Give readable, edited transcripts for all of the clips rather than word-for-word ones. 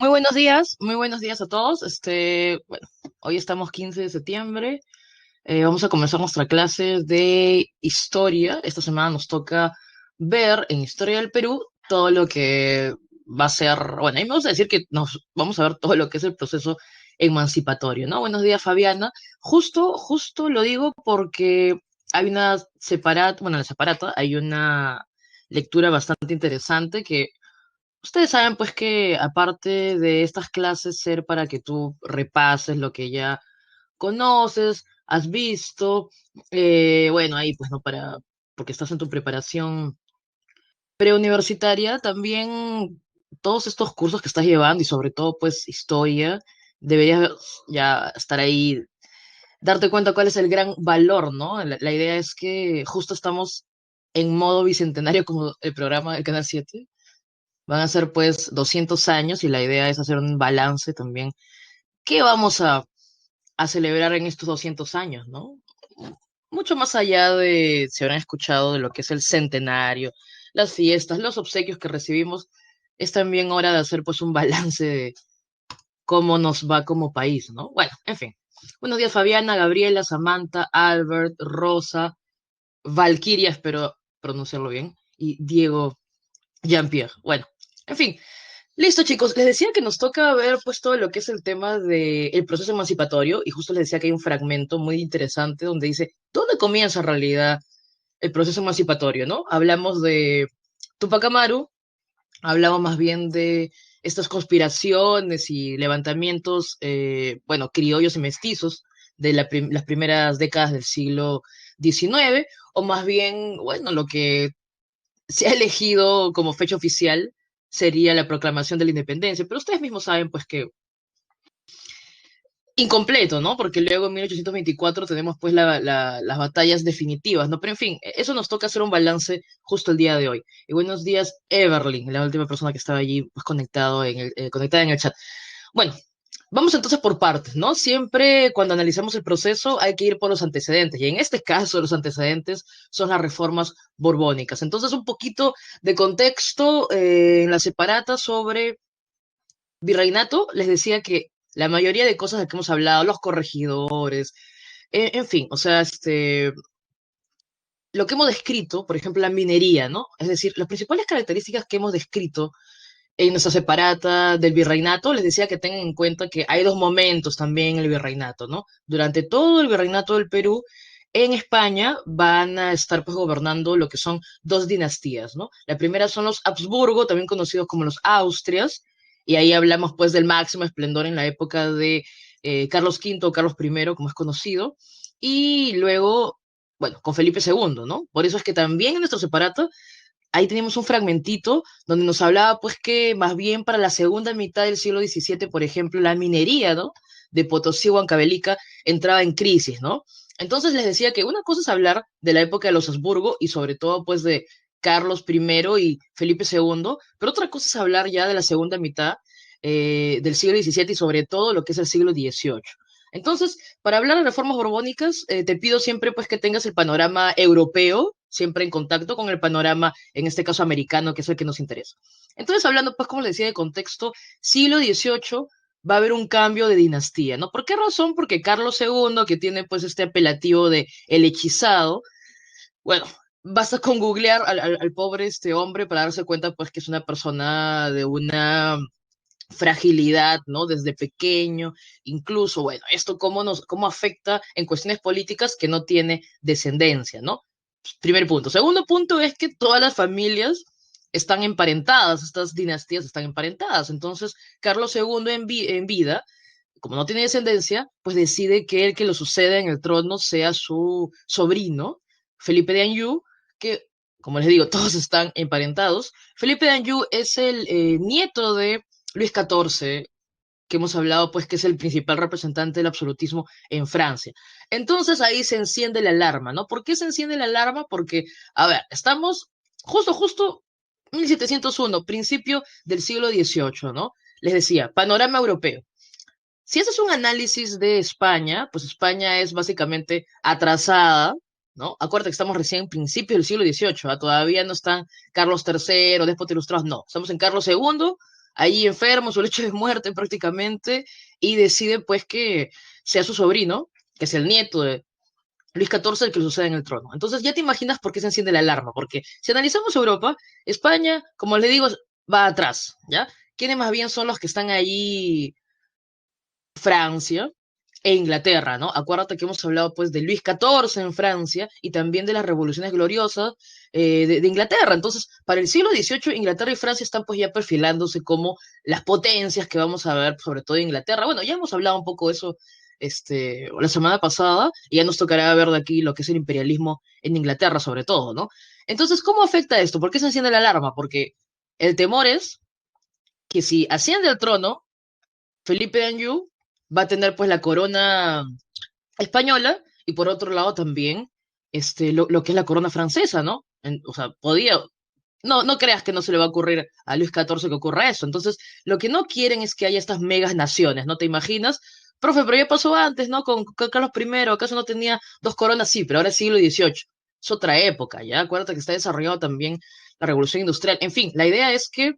Muy buenos días a todos. Bueno, hoy estamos 15 de septiembre. Vamos a comenzar nuestra clase de historia. Esta semana nos toca ver en Historia del Perú todo lo que va a ser, bueno, a mí me gusta decir que nos vamos a ver todo lo que es el proceso emancipatorio, ¿no? Buenos días, Fabiana. Justo lo digo porque hay una separata, bueno, en la separata hay una lectura bastante interesante que ustedes saben pues que aparte de estas clases ser para que tú repases lo que ya conoces, has visto, bueno, ahí pues no para, porque estás en tu preparación preuniversitaria, también todos estos cursos que estás llevando y sobre todo pues historia, deberías ya estar ahí, darte cuenta cuál es el gran valor, ¿no? La idea es que justo estamos en modo bicentenario como el programa del Canal 7. Van a ser pues 200 años y la idea es hacer un balance también. ¿Qué vamos a celebrar en estos 200 años, no? Mucho más allá de, si habrán escuchado, de lo que es el centenario, las fiestas, los obsequios que recibimos, es también hora de hacer pues un balance de cómo nos va como país, ¿no? Bueno, en fin. Buenos días, Fabiana, Gabriela, Samantha, Albert, Rosa, Valkyria, espero pronunciarlo bien, y Diego Jean-Pierre. Bueno, en fin, listo, chicos. Les decía que nos toca ver pues todo lo que es el tema del proceso emancipatorio y justo les decía que hay un fragmento muy interesante donde dice, ¿dónde comienza en realidad el proceso emancipatorio, no? Hablamos de Tupac Amaru, hablamos más bien de estas conspiraciones y levantamientos, bueno, criollos y mestizos de las primeras décadas del siglo XIX, o más bien, bueno, lo que se ha elegido como fecha oficial sería la proclamación de la independencia, pero ustedes mismos saben pues que incompleto, ¿no? Porque luego en 1824 tenemos pues las batallas definitivas, ¿no? Pero en fin, eso nos toca hacer un balance justo el día de hoy. Y buenos días, Everlyn, la última persona que estaba allí pues conectada en el chat. Bueno, vamos entonces por partes, ¿no? Siempre cuando analizamos el proceso hay que ir por los antecedentes, y en este caso los antecedentes son las reformas borbónicas. Entonces, un poquito de contexto en la separata sobre virreinato, les decía que la mayoría de cosas de que hemos hablado, los corregidores, en fin, o sea, lo que hemos descrito, por ejemplo, la minería, ¿no? Es decir, las principales características que hemos descrito en nuestra separata del virreinato, les decía que tengan en cuenta que hay dos momentos también en el virreinato, ¿no? Durante todo el virreinato del Perú, en España van a estar pues gobernando lo que son dos dinastías, ¿no? La primera son los Habsburgo, también conocidos como los Austrias, y ahí hablamos pues del máximo esplendor en la época de Carlos V o Carlos I, como es conocido, y luego, bueno, con Felipe II, ¿no? Por eso es que también en nuestro separato ahí teníamos un fragmentito donde nos hablaba pues que más bien para la segunda mitad del siglo XVII, por ejemplo, la minería, ¿no? De Potosí, Huancavelica, entraba en crisis, ¿no? Entonces les decía que una cosa es hablar de la época de los Habsburgo y sobre todo pues de Carlos I y Felipe II, pero otra cosa es hablar ya de la segunda mitad del siglo XVII y sobre todo lo que es el siglo XVIII. Entonces, para hablar de reformas borbónicas, te pido siempre pues que tengas el panorama europeo, siempre en contacto con el panorama, en este caso americano, que es el que nos interesa. Entonces, hablando pues, como les decía, de contexto, siglo XVIII va a haber un cambio de dinastía, ¿no? ¿Por qué razón? Porque Carlos II, que tiene pues este apelativo de el hechizado, bueno, basta con googlear al pobre este hombre para darse cuenta pues que es una persona de una fragilidad, ¿no? Desde pequeño, incluso, bueno, esto cómo afecta en cuestiones políticas que no tiene descendencia, ¿no? Primer punto. Segundo punto es que todas las familias están emparentadas, estas dinastías están emparentadas. Entonces, Carlos II en vida, como no tiene descendencia, pues decide que el que lo suceda en el trono sea su sobrino, Felipe de Anjou, que, como les digo, todos están emparentados. Felipe de Anjou es el nieto de Luis XIV, que hemos hablado, pues que es el principal representante del absolutismo en Francia. Entonces ahí se enciende la alarma, ¿no? ¿Por qué se enciende la alarma? Porque, a ver, estamos justo 1701, principio del siglo XVIII, ¿no? Les decía, panorama europeo. Si haces un análisis de España, pues España es básicamente atrasada, ¿no? Acuérdate que estamos recién en principios del siglo XVIII, ¿ah? Todavía no están Carlos III, Déspota Ilustrados, no. Estamos en Carlos II, ahí enfermo, su lecho de muerte prácticamente, y decide pues que sea su sobrino, que es el nieto de Luis XIV, el que le sucede en el trono. Entonces ya te imaginas por qué se enciende la alarma, porque si analizamos Europa, España, como les digo, va atrás, ¿ya? ¿Quiénes más bien son los que están ahí? Francia e Inglaterra, ¿no? Acuérdate que hemos hablado pues de Luis XIV en Francia y también de las revoluciones gloriosas de Inglaterra. Entonces, para el siglo XVIII, Inglaterra y Francia están pues ya perfilándose como las potencias que vamos a ver, sobre todo Inglaterra. Bueno, ya hemos hablado un poco de eso la semana pasada y ya nos tocará ver de aquí lo que es el imperialismo en Inglaterra, sobre todo, ¿no? Entonces, ¿cómo afecta esto? ¿Por qué se enciende la alarma? Porque el temor es que si asciende al trono, Felipe Anjou va a tener pues la corona española y por otro lado también lo que es la corona francesa, ¿no? O sea, podía, no creas que no se le va a ocurrir a Luis XIV que ocurra eso. Entonces, lo que no quieren es que haya estas megas naciones, ¿no te imaginas? Profe, pero ya pasó antes, ¿no? Con Carlos I, ¿acaso no tenía dos coronas? Sí, pero ahora es siglo XVIII. Es otra época, ¿ya? Acuérdate que está desarrollado también la revolución industrial. En fin, la idea es que,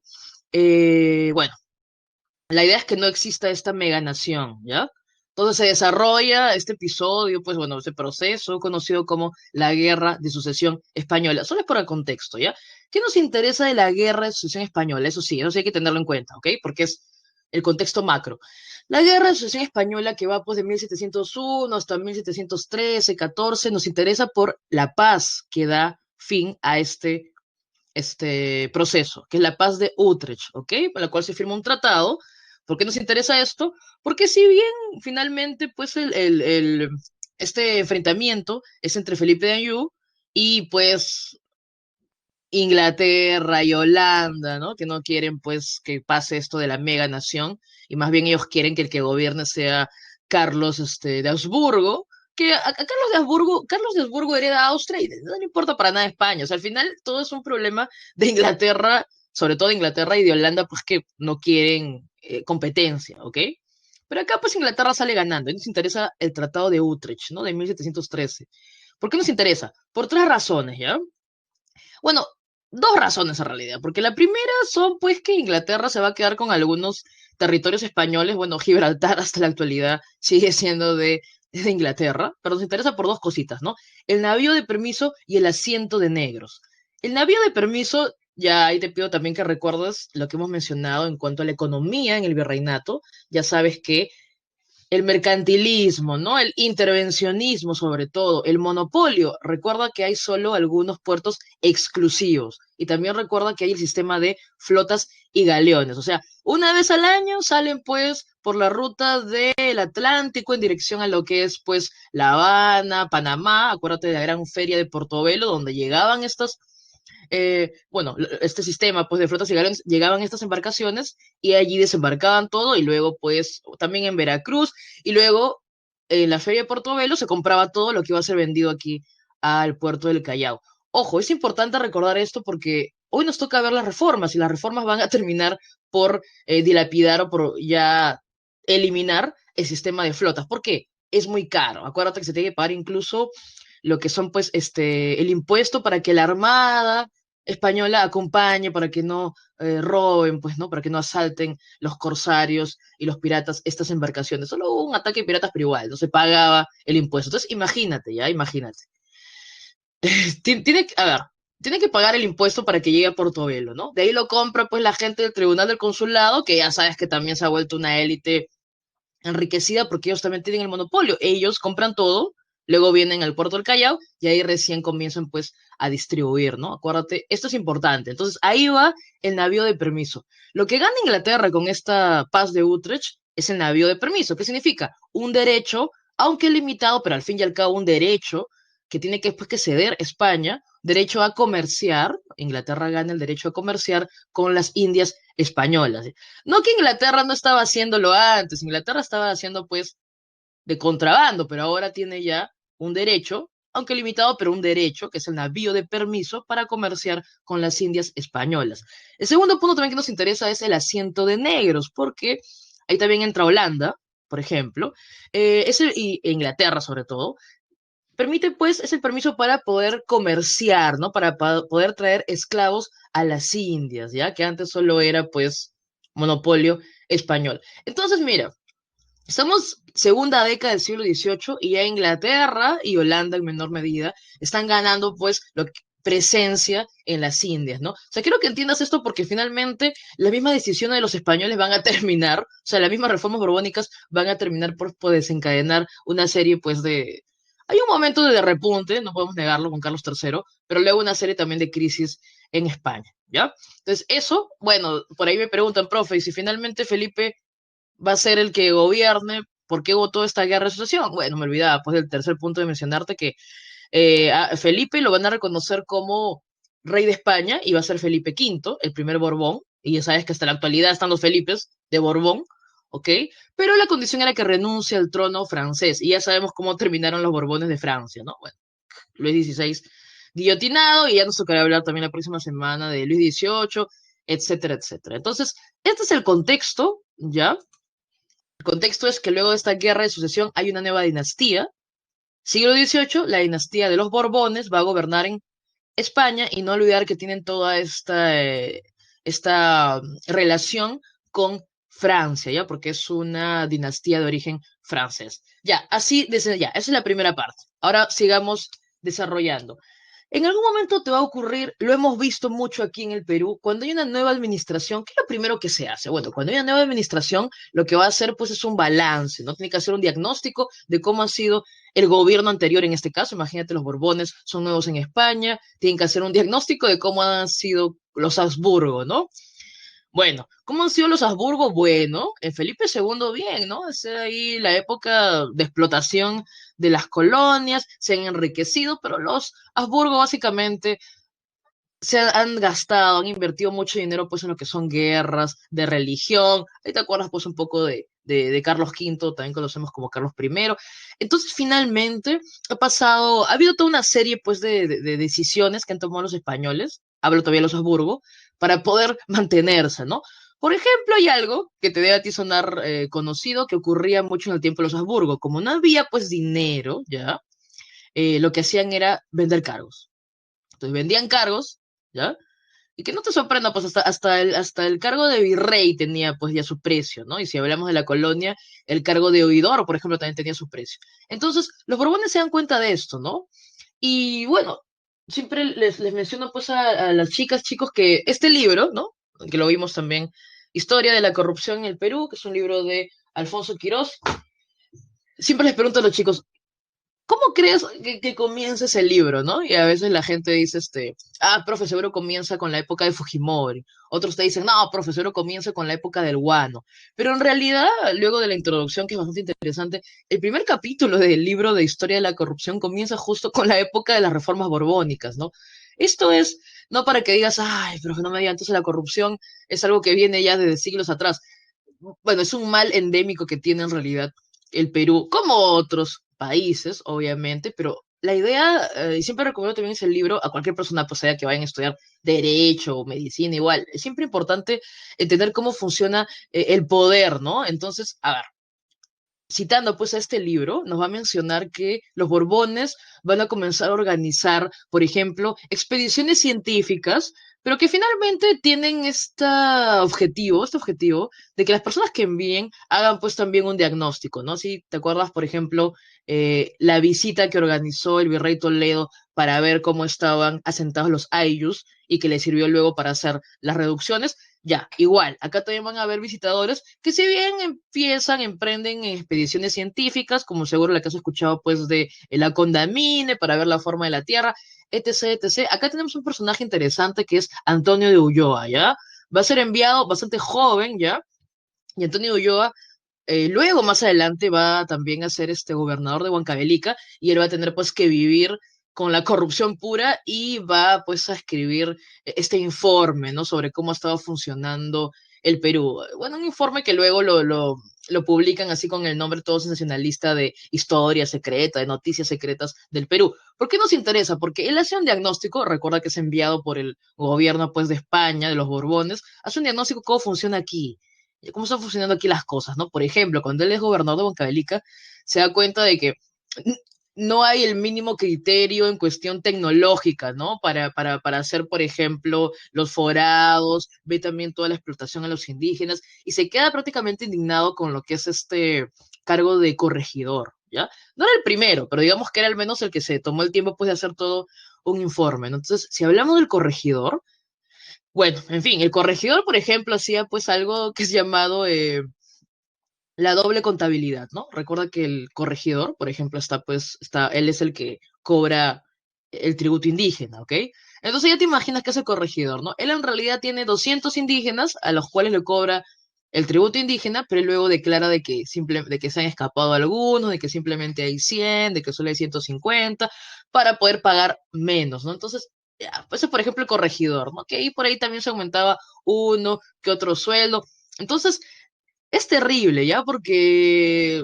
bueno, la idea es que no exista esta meganación, ¿ya? Entonces se desarrolla este episodio, pues bueno, este proceso conocido como la Guerra de Sucesión Española. Solo es por el contexto, ¿ya? ¿Qué nos interesa de la Guerra de Sucesión Española? Eso sí hay que tenerlo en cuenta, ¿ok? Porque es el contexto macro. La Guerra de Sucesión Española, que va pues de 1701 hasta 1713, 14, nos interesa por la paz que da fin a este proceso, que es la paz de Utrecht, ¿ok? Por la cual se firma un tratado. ¿Por qué nos interesa esto? Porque si bien finalmente, pues, este enfrentamiento es entre Felipe de Anjou y, pues, Inglaterra y Holanda, ¿no? Que no quieren, pues, que pase esto de la mega nación, y más bien ellos quieren que el que gobierne sea Carlos, de Habsburgo, que a Carlos de Habsburgo hereda Austria y no le importa para nada España. O sea, al final todo es un problema de Inglaterra, sobre todo de Inglaterra y de Holanda, pues que no quieren competencia, ¿ok? Pero acá, pues, Inglaterra sale ganando, y nos interesa el Tratado de Utrecht, ¿no? De 1713. ¿Por qué nos interesa? Por tres razones, ¿ya? Bueno, dos razones en realidad, porque la primera son pues que Inglaterra se va a quedar con algunos territorios españoles, bueno, Gibraltar hasta la actualidad sigue siendo de Inglaterra, pero nos interesa por dos cositas, ¿no? El navío de permiso y el asiento de negros. El navío de permiso, ya ahí te pido también que recuerdes lo que hemos mencionado en cuanto a la economía en el virreinato, ya sabes que el mercantilismo, ¿no? El intervencionismo sobre todo, el monopolio. Recuerda que hay solo algunos puertos exclusivos y también recuerda que hay el sistema de flotas y galeones. O sea, una vez al año salen pues por la ruta del Atlántico en dirección a lo que es pues La Habana, Panamá. Acuérdate de la gran feria de Portobelo donde llegaban estas bueno, este sistema pues de flotas y galeones, llegaban estas embarcaciones y allí desembarcaban todo y luego pues también en Veracruz y luego en la feria de Portobelo se compraba todo lo que iba a ser vendido aquí al puerto del Callao. Ojo, es importante recordar esto porque hoy nos toca ver las reformas y las reformas van a terminar por dilapidar o por ya eliminar el sistema de flotas. ¿Por qué? Es muy caro. Acuérdate que se tiene que pagar incluso lo que son pues el impuesto para que la armada española acompañe para que no roben, pues, ¿no? Para que no asalten los corsarios y los piratas estas embarcaciones. Solo hubo un ataque de piratas, pero igual, no se pagaba el impuesto. Entonces, imagínate, ya, imagínate. A ver, tiene que pagar el impuesto para que llegue a Portobelo, ¿no? De ahí lo compra, pues, la gente del Tribunal del Consulado, que ya sabes que también se ha vuelto una élite enriquecida porque ellos también tienen el monopolio. Ellos compran todo, luego vienen al puerto del Callao y ahí recién comienzan pues a distribuir, ¿no? Acuérdate, esto es importante. Entonces ahí va el navío de permiso. Lo que gana Inglaterra con esta paz de Utrecht es el navío de permiso. ¿Qué significa? Un derecho, aunque limitado, pero al fin y al cabo un derecho que tiene que, pues, que ceder España, derecho a comerciar, Inglaterra gana el derecho a comerciar con las Indias españolas. No que Inglaterra no estaba haciéndolo antes, Inglaterra estaba haciendo pues de contrabando, pero ahora tiene ya un derecho, aunque limitado, pero un derecho, que es el navío de permiso para comerciar con las Indias españolas. El segundo punto también que nos interesa es el asiento de negros, porque ahí también entra Holanda, por ejemplo, y Inglaterra sobre todo, permite pues, es el permiso para poder comerciar, ¿no? Para poder traer esclavos a las Indias, ¿ya? Que antes solo era pues monopolio español. Entonces, mira, estamos segunda década del siglo XVIII y ya Inglaterra y Holanda en menor medida están ganando pues presencia en las Indias, ¿no? O sea, quiero que entiendas esto porque finalmente las mismas decisiones de los españoles van a terminar, o sea, las mismas reformas borbónicas van a terminar por desencadenar una serie pues de... Hay un momento de repunte, no podemos negarlo, con Carlos III, pero luego una serie también de crisis en España, ¿ya? Entonces, eso, bueno, por ahí me preguntan, profe, y si finalmente Felipe va a ser el que gobierne, ¿por qué votó esta guerra de sucesión? Bueno, me olvidaba pues del tercer punto de mencionarte que a Felipe lo van a reconocer como rey de España y va a ser Felipe V, el primer Borbón, y ya sabes que hasta la actualidad están los Felipes de Borbón, ¿ok? Pero la condición era que renuncie al trono francés, y ya sabemos cómo terminaron los Borbones de Francia, ¿no? Bueno, Luis XVI guillotinado, y ya nos tocará hablar también la próxima semana de Luis XVIII, etcétera, etcétera. Entonces, este es el contexto, ¿ya? El contexto es que luego de esta guerra de sucesión hay una nueva dinastía. Siglo XVIII, la dinastía de los Borbones va a gobernar en España y no olvidar que tienen toda esta relación con Francia, ¿ya? Porque es una dinastía de origen francés. Ya, así, desde ya, esa es la primera parte. Ahora sigamos desarrollando. En algún momento te va a ocurrir, lo hemos visto mucho aquí en el Perú, cuando hay una nueva administración, ¿qué es lo primero que se hace? Bueno, cuando hay una nueva administración, lo que va a hacer pues es un balance, ¿no? Tiene que hacer un diagnóstico de cómo ha sido el gobierno anterior en este caso, imagínate los Borbones son nuevos en España, tienen que hacer un diagnóstico de cómo han sido los Habsburgo, ¿no? Bueno, ¿cómo han sido los Habsburgo? Bueno, en Felipe II bien, ¿no? Es ahí la época de explotación de las colonias, se han enriquecido, pero los Habsburgo básicamente han gastado, han invertido mucho dinero pues en lo que son guerras de religión. Ahí te acuerdas pues un poco de Carlos V, también conocemos como Carlos I. Entonces finalmente ha habido toda una serie pues de decisiones que han tomado los españoles, hablo todavía de los Habsburgo, para poder mantenerse, ¿no? Por ejemplo, hay algo que te debe a ti sonar conocido que ocurría mucho en el tiempo de los Habsburgo. Como no había pues dinero, ¿ya? Lo que hacían era vender cargos. Entonces vendían cargos, ¿ya? Y que no te sorprenda, pues hasta el cargo de virrey tenía pues ya su precio, ¿no? Y si hablamos de la colonia, el cargo de oidor, por ejemplo, también tenía su precio. Entonces, los Borbones se dan cuenta de esto, ¿no? Y bueno, siempre les menciono pues a las chicas, chicos, que este libro, ¿no? Que lo vimos también, Historia de la corrupción en el Perú, que es un libro de Alfonso Quirós. Siempre les pregunto a los chicos, ¿cómo crees que comienza ese libro, no? Y a veces la gente dice, profe, seguro comienza con la época de Fujimori. Otros te dicen, no, profe, seguro comienza con la época del Guano. Pero en realidad, luego de la introducción, que es bastante interesante, el primer capítulo del libro de Historia de la Corrupción comienza justo con la época de las reformas borbónicas, ¿no? Esto es, no para que digas, ay, pero que no me digan, entonces la corrupción es algo que viene ya desde siglos atrás. Bueno, es un mal endémico que tiene en realidad el Perú, como otros países, obviamente, pero la idea, y siempre recomiendo también ese libro a cualquier persona, pues sea que vayan a estudiar derecho o medicina, igual, es siempre importante entender cómo funciona el poder, ¿no? Entonces, a ver, citando pues a este libro, nos va a mencionar que los Borbones van a comenzar a organizar, por ejemplo, expediciones científicas, pero que finalmente tienen este objetivo de que las personas que envíen hagan pues también un diagnóstico, ¿no? Si te acuerdas, por ejemplo, la visita que organizó el virrey Toledo para ver cómo estaban asentados los ayllus y que le sirvió luego para hacer las reducciones. Ya, igual, acá también van a haber visitadores que si bien emprenden expediciones científicas, como seguro la que has escuchado, pues, de la Condamine, para ver la forma de la Tierra, etc., etc. Acá tenemos un personaje interesante que es Antonio de Ulloa, ¿ya? Va a ser enviado bastante joven, ¿ya? Y Antonio de Ulloa, luego más adelante va también a ser este gobernador de Huancavelica y él va a tener pues que vivir con la corrupción pura y va pues a escribir este informe, ¿no? Sobre cómo ha estado funcionando el Perú. Bueno, un informe que luego lo publican así con el nombre todo sensacionalista de historia secreta, de noticias secretas del Perú. ¿Por qué nos interesa? Porque él hace un diagnóstico, recuerda que es enviado por el gobierno pues de España, de los Borbones, hace un diagnóstico de cómo funciona aquí, cómo están funcionando aquí las cosas, ¿no? Por ejemplo, cuando él es gobernador de Huancavelica, se da cuenta de que no hay el mínimo criterio en cuestión tecnológica, ¿no? Para hacer, por ejemplo, los forados, ve también toda la explotación a los indígenas y se queda prácticamente indignado con lo que es este cargo de corregidor, ¿ya? No era el primero, pero digamos que era al menos el que se tomó el tiempo pues de hacer todo un informe, ¿no? Entonces, si hablamos del corregidor, bueno, en fin, el corregidor, por ejemplo, hacía pues algo que es llamado la doble contabilidad, ¿no? Recuerda que el corregidor, por ejemplo, él es el que cobra el tributo indígena, ¿ok? Entonces ya te imaginas que es el corregidor, ¿no? Él en realidad tiene 200 indígenas a los cuales le cobra el tributo indígena, pero él luego declara de que se han escapado algunos, de que simplemente hay 100, de que solo hay 150, para poder pagar menos, ¿no? Entonces, ya, pues por ejemplo el corregidor, ¿no? Que ahí por ahí también se aumentaba uno que otro sueldo. Entonces, es terrible, ¿ya? Porque,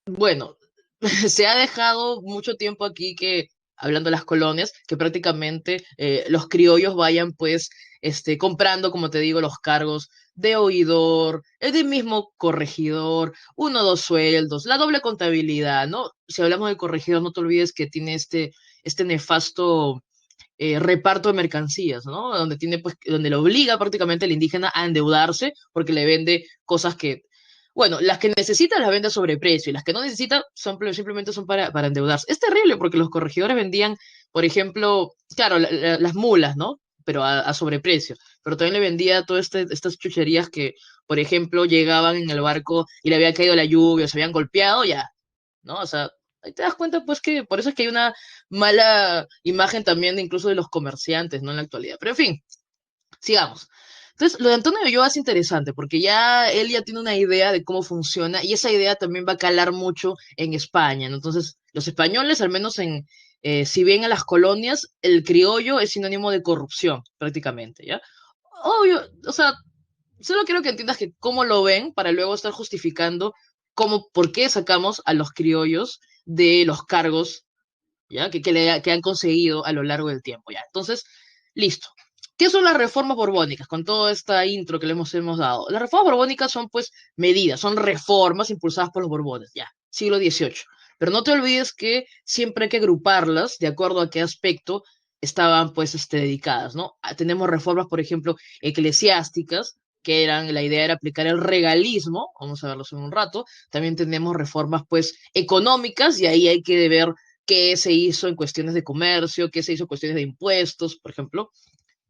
bueno, se ha dejado mucho tiempo aquí que, hablando de las colonias, que prácticamente los criollos vayan pues comprando, como te digo, los cargos de oidor, el de mismo corregidor, uno o dos sueldos, la doble contabilidad, ¿no? Si hablamos de corregidor, no te olvides que tiene este nefasto reparto de mercancías, ¿no? Donde le obliga prácticamente al indígena a endeudarse porque le vende cosas que, bueno, las que necesita las vende a sobreprecio y las que no necesita simplemente son para endeudarse. Es terrible porque los corregidores vendían, por ejemplo, claro, las mulas, ¿no? Pero a sobreprecio. Pero también le vendía todas estas chucherías que, por ejemplo, llegaban en el barco y le había caído la lluvia, se habían golpeado, ya, ¿no? O sea, ahí te das cuenta, pues, que por eso es que hay una mala imagen también incluso de los comerciantes, ¿no? En la actualidad. Pero en fin, sigamos. Entonces, lo de Antonio de Ulloa es interesante porque ya él ya tiene una idea de cómo funciona y esa idea también va a calar mucho en España, ¿no? Entonces, los españoles, al menos si bien a las colonias, el criollo es sinónimo de corrupción, prácticamente, ¿ya? Obvio, o sea, solo quiero que entiendas que cómo lo ven para luego estar justificando por qué sacamos a los criollos de los cargos, ¿ya? Que han conseguido a lo largo del tiempo, ¿ya? Entonces, listo. ¿Qué son las reformas borbónicas? Con toda esta intro que le hemos dado. Las reformas borbónicas son, pues, medidas, son reformas impulsadas por los Borbones, ya, siglo XVIII. Pero no te olvides que siempre hay que agruparlas de acuerdo a qué aspecto estaban, pues, dedicadas, ¿no? Tenemos reformas, por ejemplo, eclesiásticas, la idea era aplicar el regalismo, vamos a verlos en un rato. También tenemos reformas, pues, económicas, y ahí hay que ver qué se hizo en cuestiones de comercio, qué se hizo en cuestiones de impuestos, por ejemplo.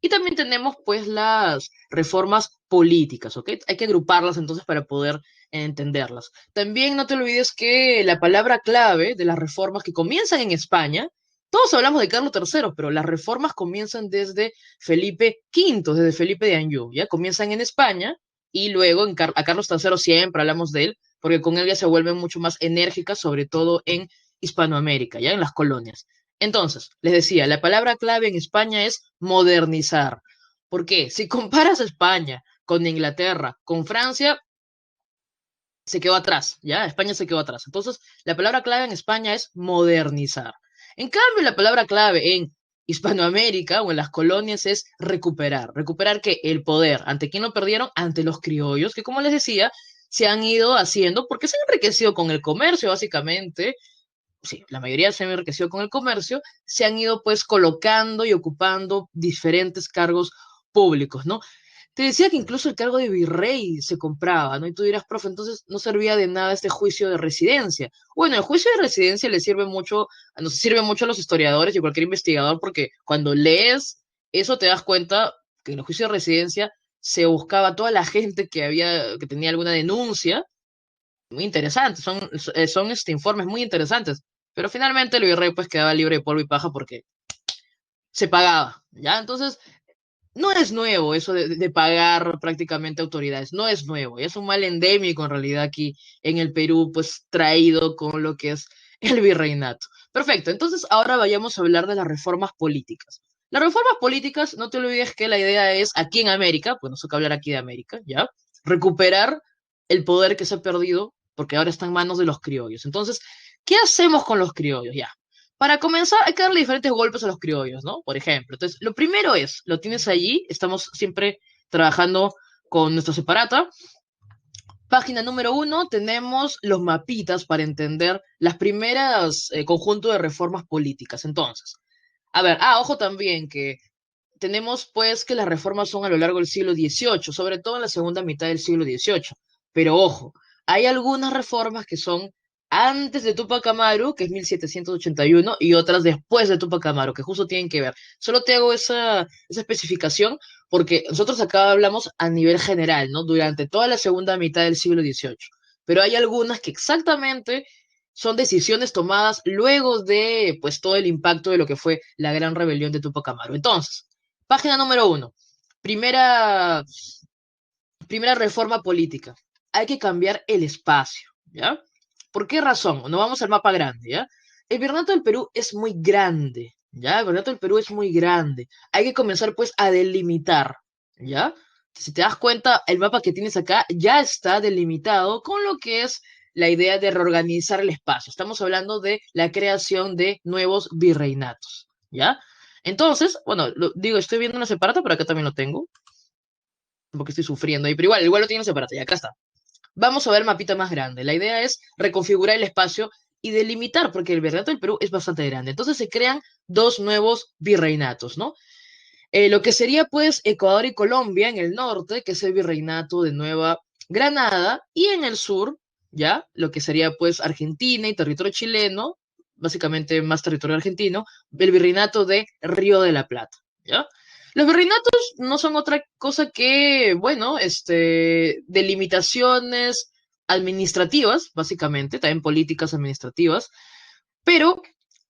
Y también tenemos pues las reformas políticas, ¿ok? Hay que agruparlas entonces para poder entenderlas. También no te olvides que la palabra clave de las reformas que comienzan en España, todos hablamos de Carlos III, pero las reformas comienzan desde Felipe V, desde Felipe de Anjou, ¿ya? Comienzan en España y luego a Carlos III siempre hablamos de él, porque con él ya se vuelven mucho más enérgicas, sobre todo en Hispanoamérica, ¿ya? En las colonias. Entonces, les decía, la palabra clave en España es modernizar. ¿Por qué? Si comparas España con Inglaterra, con Francia, se quedó atrás, ¿ya? España se quedó atrás. Entonces, la palabra clave en España es modernizar. En cambio, la palabra clave en Hispanoamérica o en las colonias es recuperar. ¿Recuperar qué? El poder. ¿Ante quién lo perdieron? Ante los criollos, que como les decía, se han ido haciendo porque se han enriquecido con el comercio, básicamente, sí, la mayoría se han enriquecido con el comercio, se han ido pues colocando y ocupando diferentes cargos públicos, ¿no? Te decía que incluso el cargo de virrey se compraba, ¿no? Y tú dirás, profe, entonces no servía de nada este juicio de residencia. Bueno, el juicio de residencia le sirve mucho, nos sirve mucho a los historiadores y a cualquier investigador porque cuando lees eso te das cuenta que en el juicio de residencia se buscaba a toda la gente que tenía alguna denuncia muy interesantes, son informes muy interesantes, pero finalmente el virrey pues quedaba libre de polvo y paja porque se pagaba, ¿ya? Entonces, no es nuevo eso de pagar prácticamente autoridades, no es nuevo, es un mal endémico en realidad aquí en el Perú, pues traído con lo que es el virreinato. Perfecto, entonces ahora vayamos a hablar de las reformas políticas. Las reformas políticas, no te olvides que la idea es aquí en América, pues nos toca hablar aquí de América, ¿ya? Recuperar el poder que se ha perdido porque ahora está en manos de los criollos. Entonces, ¿qué hacemos con los criollos? Ya, para comenzar, hay que darle diferentes golpes a los criollos, ¿no? Por ejemplo, entonces, lo primero es, lo tienes allí, estamos siempre trabajando con nuestra separata, Página número uno, tenemos los mapitas para entender las primeras conjunto de reformas políticas. Entonces, a ver, ojo también que tenemos pues que las reformas son a lo largo del siglo XVIII, sobre todo en la segunda mitad del siglo XVIII. Pero ojo, hay algunas reformas que son antes de Tupac Amaru, que es 1781, y otras después de Tupac Amaru, que justo tienen que ver. Solo te hago esa especificación porque nosotros acá hablamos a nivel general, ¿no? Durante toda la segunda mitad del siglo XVIII. Pero hay algunas que exactamente son decisiones tomadas luego de pues todo el impacto de lo que fue la gran rebelión de Tupac Amaru. Entonces, página número uno. Primera, primera reforma política. Hay que cambiar el espacio, ¿ya? ¿Por qué razón? Nos vamos al mapa grande, ¿ya? El Virreinato del Perú es muy grande, ¿ya? El Virreinato del Perú es muy grande. Hay que comenzar, pues, a delimitar, ¿ya? Si te das cuenta, el mapa que tienes acá ya está delimitado con lo que es la idea de reorganizar el espacio. Estamos hablando de la creación de nuevos virreinatos, ¿ya? Entonces, bueno, digo, estoy viendo una separata, pero acá también lo tengo, porque estoy sufriendo ahí, pero igual lo tiene separata, y acá está. Vamos a ver el mapita más grande. La idea es reconfigurar el espacio y delimitar, porque el virreinato del Perú es bastante grande. Entonces se crean dos nuevos virreinatos, ¿no? Lo que sería pues Ecuador y Colombia en el norte, que es el virreinato de Nueva Granada, y en el sur, ¿ya? Lo que sería pues Argentina y territorio chileno, básicamente más territorio argentino, el virreinato de Río de la Plata, ¿ya? Los virreinatos no son otra cosa que, bueno, delimitaciones administrativas, básicamente, también políticas administrativas, pero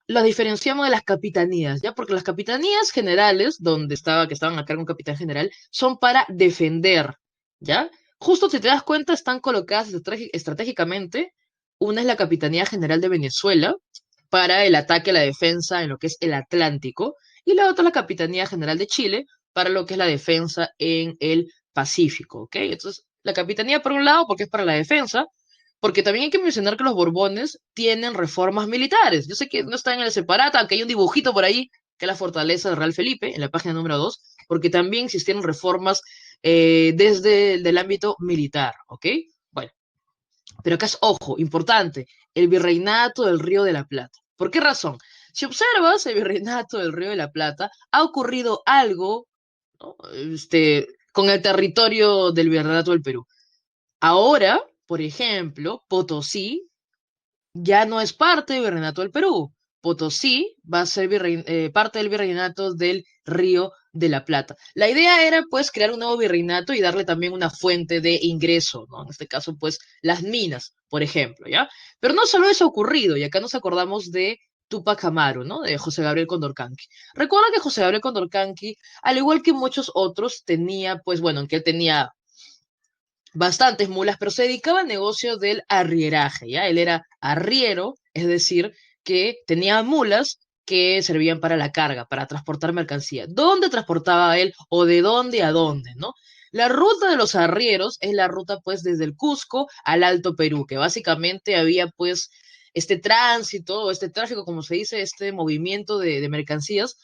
las diferenciamos de las capitanías, ¿ya? Porque las capitanías generales, que estaban a cargo un capitán general, son para defender, ¿ya? Justo si te das cuenta, están colocadas estratégicamente. Una es la Capitanía General de Venezuela para el ataque a la defensa en lo que es el Atlántico, y la otra es la Capitanía General de Chile para lo que es la defensa en el Pacífico, ¿ok? Entonces, la Capitanía por un lado, porque es para la defensa, porque también hay que mencionar que los Borbones tienen reformas militares. Yo sé que no están en el separata, aunque hay un dibujito por ahí, que es la fortaleza del Real Felipe, en la página número 2, porque también existieron reformas desde el ámbito militar, ¿ok? Bueno, pero acá es, ojo, importante, el virreinato del Río de la Plata. ¿Por qué razón? Si observas el virreinato del Río de la Plata, ha ocurrido algo, ¿no? Con el territorio del virreinato del Perú. Ahora, por ejemplo, Potosí ya no es parte del virreinato del Perú. Potosí va a ser parte del virreinato del Río de la Plata. La idea era, pues, crear un nuevo virreinato y darle también una fuente de ingreso, ¿no? En este caso, pues, las minas, por ejemplo, ¿ya? Pero no solo eso ha ocurrido, y acá nos acordamos de Tupac Amaru, ¿no? De José Gabriel Condorcanqui. Recuerda que José Gabriel Condorcanqui, al igual que muchos otros, tenía, pues, bueno, que él tenía bastantes mulas, pero se dedicaba al negocio del arrieraje, ¿ya? Él era arriero, es decir, que tenía mulas que servían para la carga, para transportar mercancía. ¿Dónde transportaba él o de dónde a dónde, no? La ruta de los arrieros es la ruta, pues, desde el Cusco al Alto Perú, que básicamente había, pues, este tránsito, este tráfico, como se dice, este movimiento de mercancías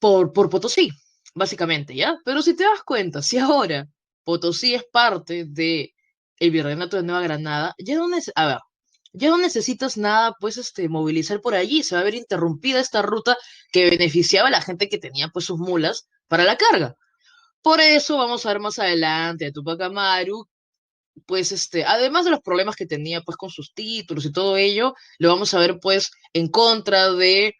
por Potosí, básicamente, ¿ya? Pero si te das cuenta, si ahora Potosí es parte de el Virreinato de Nueva Granada, a ver, ya no necesitas nada, pues, movilizar por allí, se va a ver interrumpida esta ruta que beneficiaba a la gente que tenía, pues, sus mulas para la carga. Por eso vamos a ver más adelante a Tupac Amaru, pues, además de los problemas que tenía, pues, con sus títulos y todo ello, lo vamos a ver, pues, en contra de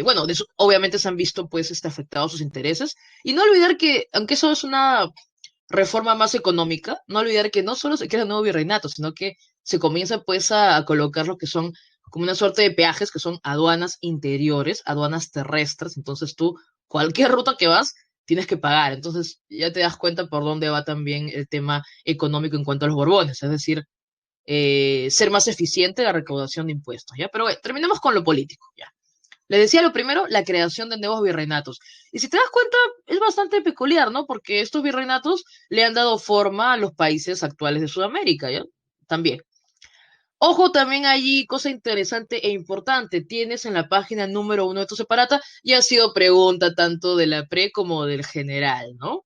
bueno, obviamente se han visto pues afectados sus intereses. Y no olvidar que, aunque eso es una reforma más económica, no olvidar que no solo se crea un nuevo virreinato, sino que se comienza pues a colocar lo que son como una suerte de peajes, que son aduanas interiores, aduanas terrestres. Entonces tú, cualquier ruta que vas, tienes que pagar. Entonces ya te das cuenta por dónde va también el tema económico en cuanto a los Borbones, es decir, ser más eficiente la recaudación de impuestos, ¿ya? Pero bueno, terminemos con lo político, ¿ya? Le decía lo primero, la creación de nuevos virreinatos. Y si te das cuenta, es bastante peculiar, ¿no? Porque estos virreinatos le han dado forma a los países actuales de Sudamérica, ¿ya? También. Ojo, también allí, cosa interesante e importante, tienes en la página número uno de tu separata, y ha sido pregunta tanto de la pre como del general, ¿no?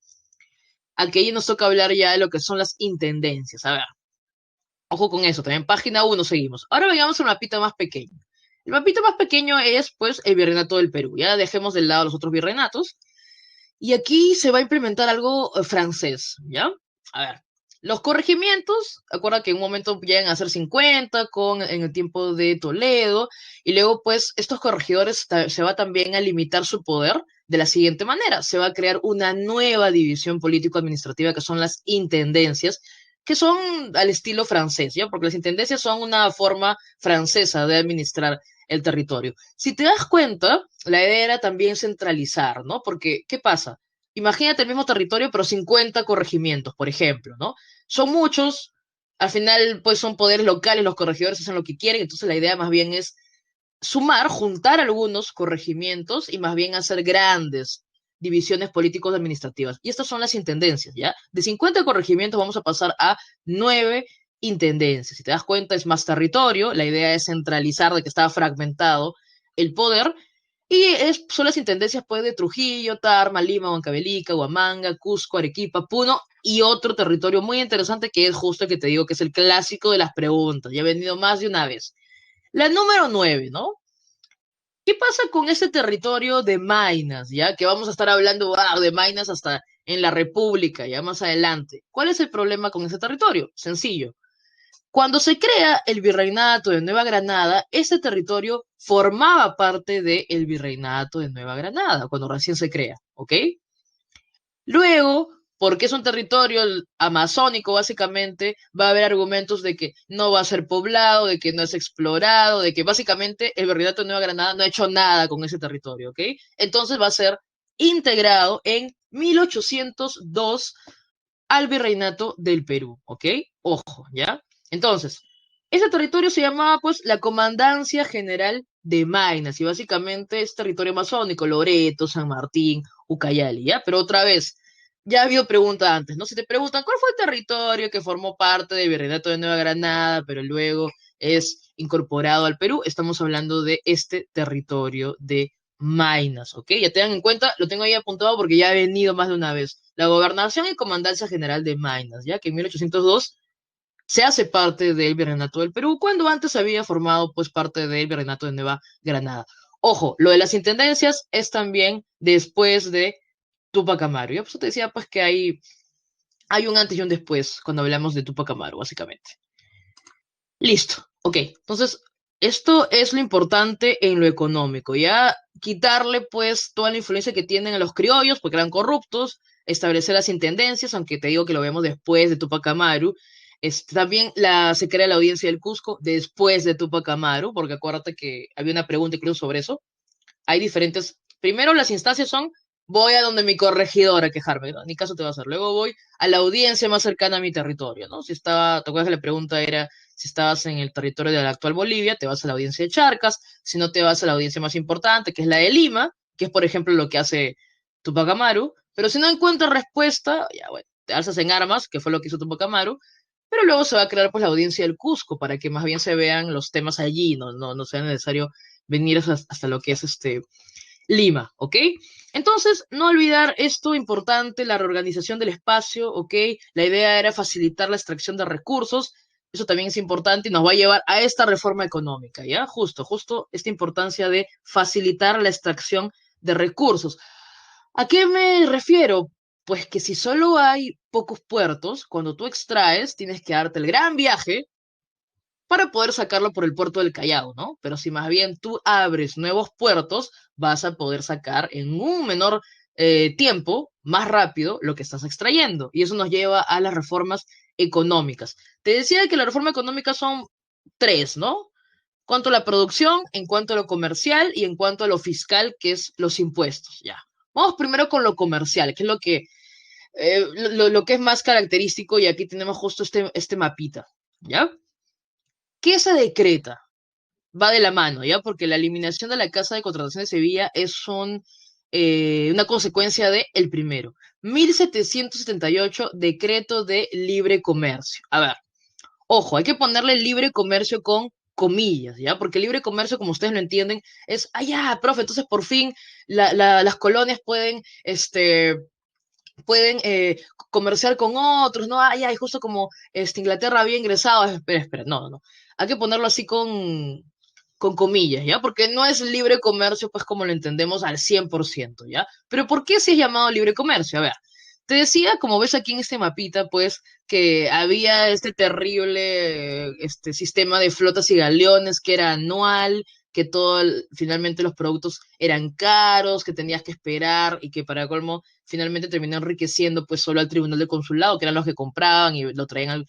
aquí nos toca hablar ya de lo que son las intendencias. A ver, ojo con eso, también página 1 seguimos. Ahora veamos el mapita más pequeño. El mapita más pequeño es, pues, el virreinato del Perú. Ya dejemos de lado los otros virreinatos. Y aquí se va a implementar algo francés, ¿ya? A ver, los corregimientos, acuerda que en un momento llegan a ser 50 en el tiempo de Toledo, y luego pues estos corregidores se va también a limitar su poder de la siguiente manera, se va a crear una nueva división político-administrativa que son las intendencias, que son al estilo francés, ¿ya? Porque las intendencias son una forma francesa de administrar el territorio. Si te das cuenta, la idea era también centralizar, ¿no? Porque, ¿qué pasa? Imagínate el mismo territorio, pero 50 corregimientos, por ejemplo, ¿no? Son muchos, al final, pues son poderes locales, los corregidores hacen lo que quieren, entonces la idea más bien es sumar, juntar algunos corregimientos y más bien hacer grandes divisiones políticos administrativas. Y estas son las intendencias, ¿ya? De 50 corregimientos vamos a pasar a 9 intendencias. Si te das cuenta, es más territorio, la idea es centralizar de que estaba fragmentado el poder, y son las intendencias pues de Trujillo, Tarma, Lima, Huancavelica, Huamanga, Cusco, Arequipa, Puno y otro territorio muy interesante que es justo el que te digo que es el clásico de las preguntas. Ya he venido más de una vez. La número 9, ¿no? ¿Qué pasa con este territorio de Maynas, ya? Que vamos a estar hablando, wow, de Maynas hasta en la República, ya más adelante. ¿Cuál es el problema con ese territorio? Sencillo. Cuando se crea el virreinato de Nueva Granada, este territorio formaba parte del virreinato de Nueva Granada, cuando recién se crea, ¿ok? Luego, porque es un territorio amazónico, básicamente, va a haber argumentos de que no va a ser poblado, de que no es explorado, de que básicamente el Virreinato de Nueva Granada no ha hecho nada con ese territorio, ¿ok? Entonces va a ser integrado en 1802 al Virreinato del Perú, ¿ok? Ojo, ¿ya? Entonces, ese territorio se llamaba, pues, la Comandancia General de Maynas, y básicamente es territorio amazónico, Loreto, San Martín, Ucayali, ¿ya? Pero otra vez, ya había pregunta antes, ¿no? Si te preguntan, ¿cuál fue el territorio que formó parte del Virreinato de Nueva Granada, pero luego es incorporado al Perú? Estamos hablando de este territorio de Maynas, ¿ok? Ya tengan en cuenta, lo tengo ahí apuntado porque ya he venido más de una vez. La Gobernación y Comandancia General de Maynas, ya que en 1802 se hace parte del Virreinato del Perú, cuando antes había formado pues parte del Virreinato de Nueva Granada. Ojo, lo de las intendencias es también después de Tupac Amaru. Yo pues te decía pues que hay un antes y un después cuando hablamos de Tupac Amaru, básicamente. Listo, ok. Entonces, esto es lo importante en lo económico, ya quitarle pues toda la influencia que tienen a los criollos, porque eran corruptos, establecer las intendencias, aunque te digo que lo vemos después de Tupac Amaru. También se crea la audiencia del Cusco después de Tupac Amaru, porque acuérdate que había una pregunta incluso sobre eso. Hay diferentes, primero las instancias son, voy a donde mi corregidor a quejarme, ¿no? Ni caso te va a hacer. Luego voy a la audiencia más cercana a mi territorio, ¿no? Si estaba, te acuerdas que la pregunta era, si estabas en el territorio de la actual Bolivia, te vas a la audiencia de Charcas, si no te vas a la audiencia más importante, que es la de Lima, que es por ejemplo lo que hace Tupac Amaru, pero si no encuentras respuesta, ya bueno, te alzas en armas, que fue lo que hizo Tupac Amaru, pero luego se va a crear pues la audiencia del Cusco para que más bien se vean los temas allí, no sea necesario venir hasta lo que es Lima, ¿ok? Entonces, no olvidar esto importante, la reorganización del espacio, ¿ok? La idea era facilitar la extracción de recursos, eso también es importante y nos va a llevar a esta reforma económica, ¿ya? Justo esta importancia de facilitar la extracción de recursos. ¿A qué me refiero? Pues que si solo hay pocos puertos, cuando tú extraes, tienes que darte el gran viaje para poder sacarlo por el puerto del Callao, ¿no? Pero si más bien tú abres nuevos puertos, vas a poder sacar en un menor tiempo, más rápido, lo que estás extrayendo. Y eso nos lleva a las reformas económicas. Te decía que la reforma económica son tres, ¿no? En cuanto a la producción, en cuanto a lo comercial y en cuanto a lo fiscal, que es los impuestos, ya. Vamos primero con lo comercial, que es lo que es más característico, y aquí tenemos justo este mapita, ¿ya? ¿Qué se decreta? Va de la mano, ¿ya? Porque la eliminación de la Casa de Contratación de Sevilla es una consecuencia de el primero. 1778, decreto de libre comercio. A ver, ojo, hay que ponerle libre comercio con comillas, ¿ya? Porque libre comercio, como ustedes lo entienden, es, ya, profe, entonces por fin las colonias pueden, pueden comerciar con otros, ¿no? Ay, ay, justo como Inglaterra había ingresado, espera, espera, no, no, no. Hay que ponerlo así con comillas, ¿ya? Porque no es libre comercio, pues como lo entendemos al 100%, ¿ya? Pero ¿por qué si es llamado libre comercio? A ver, te decía, como ves aquí en este mapita, pues que había este terrible sistema de flotas y galeones que era anual, que finalmente los productos eran caros, que tenías que esperar y que para colmo finalmente terminó enriqueciendo pues solo al tribunal del consulado, que eran los que compraban y lo traían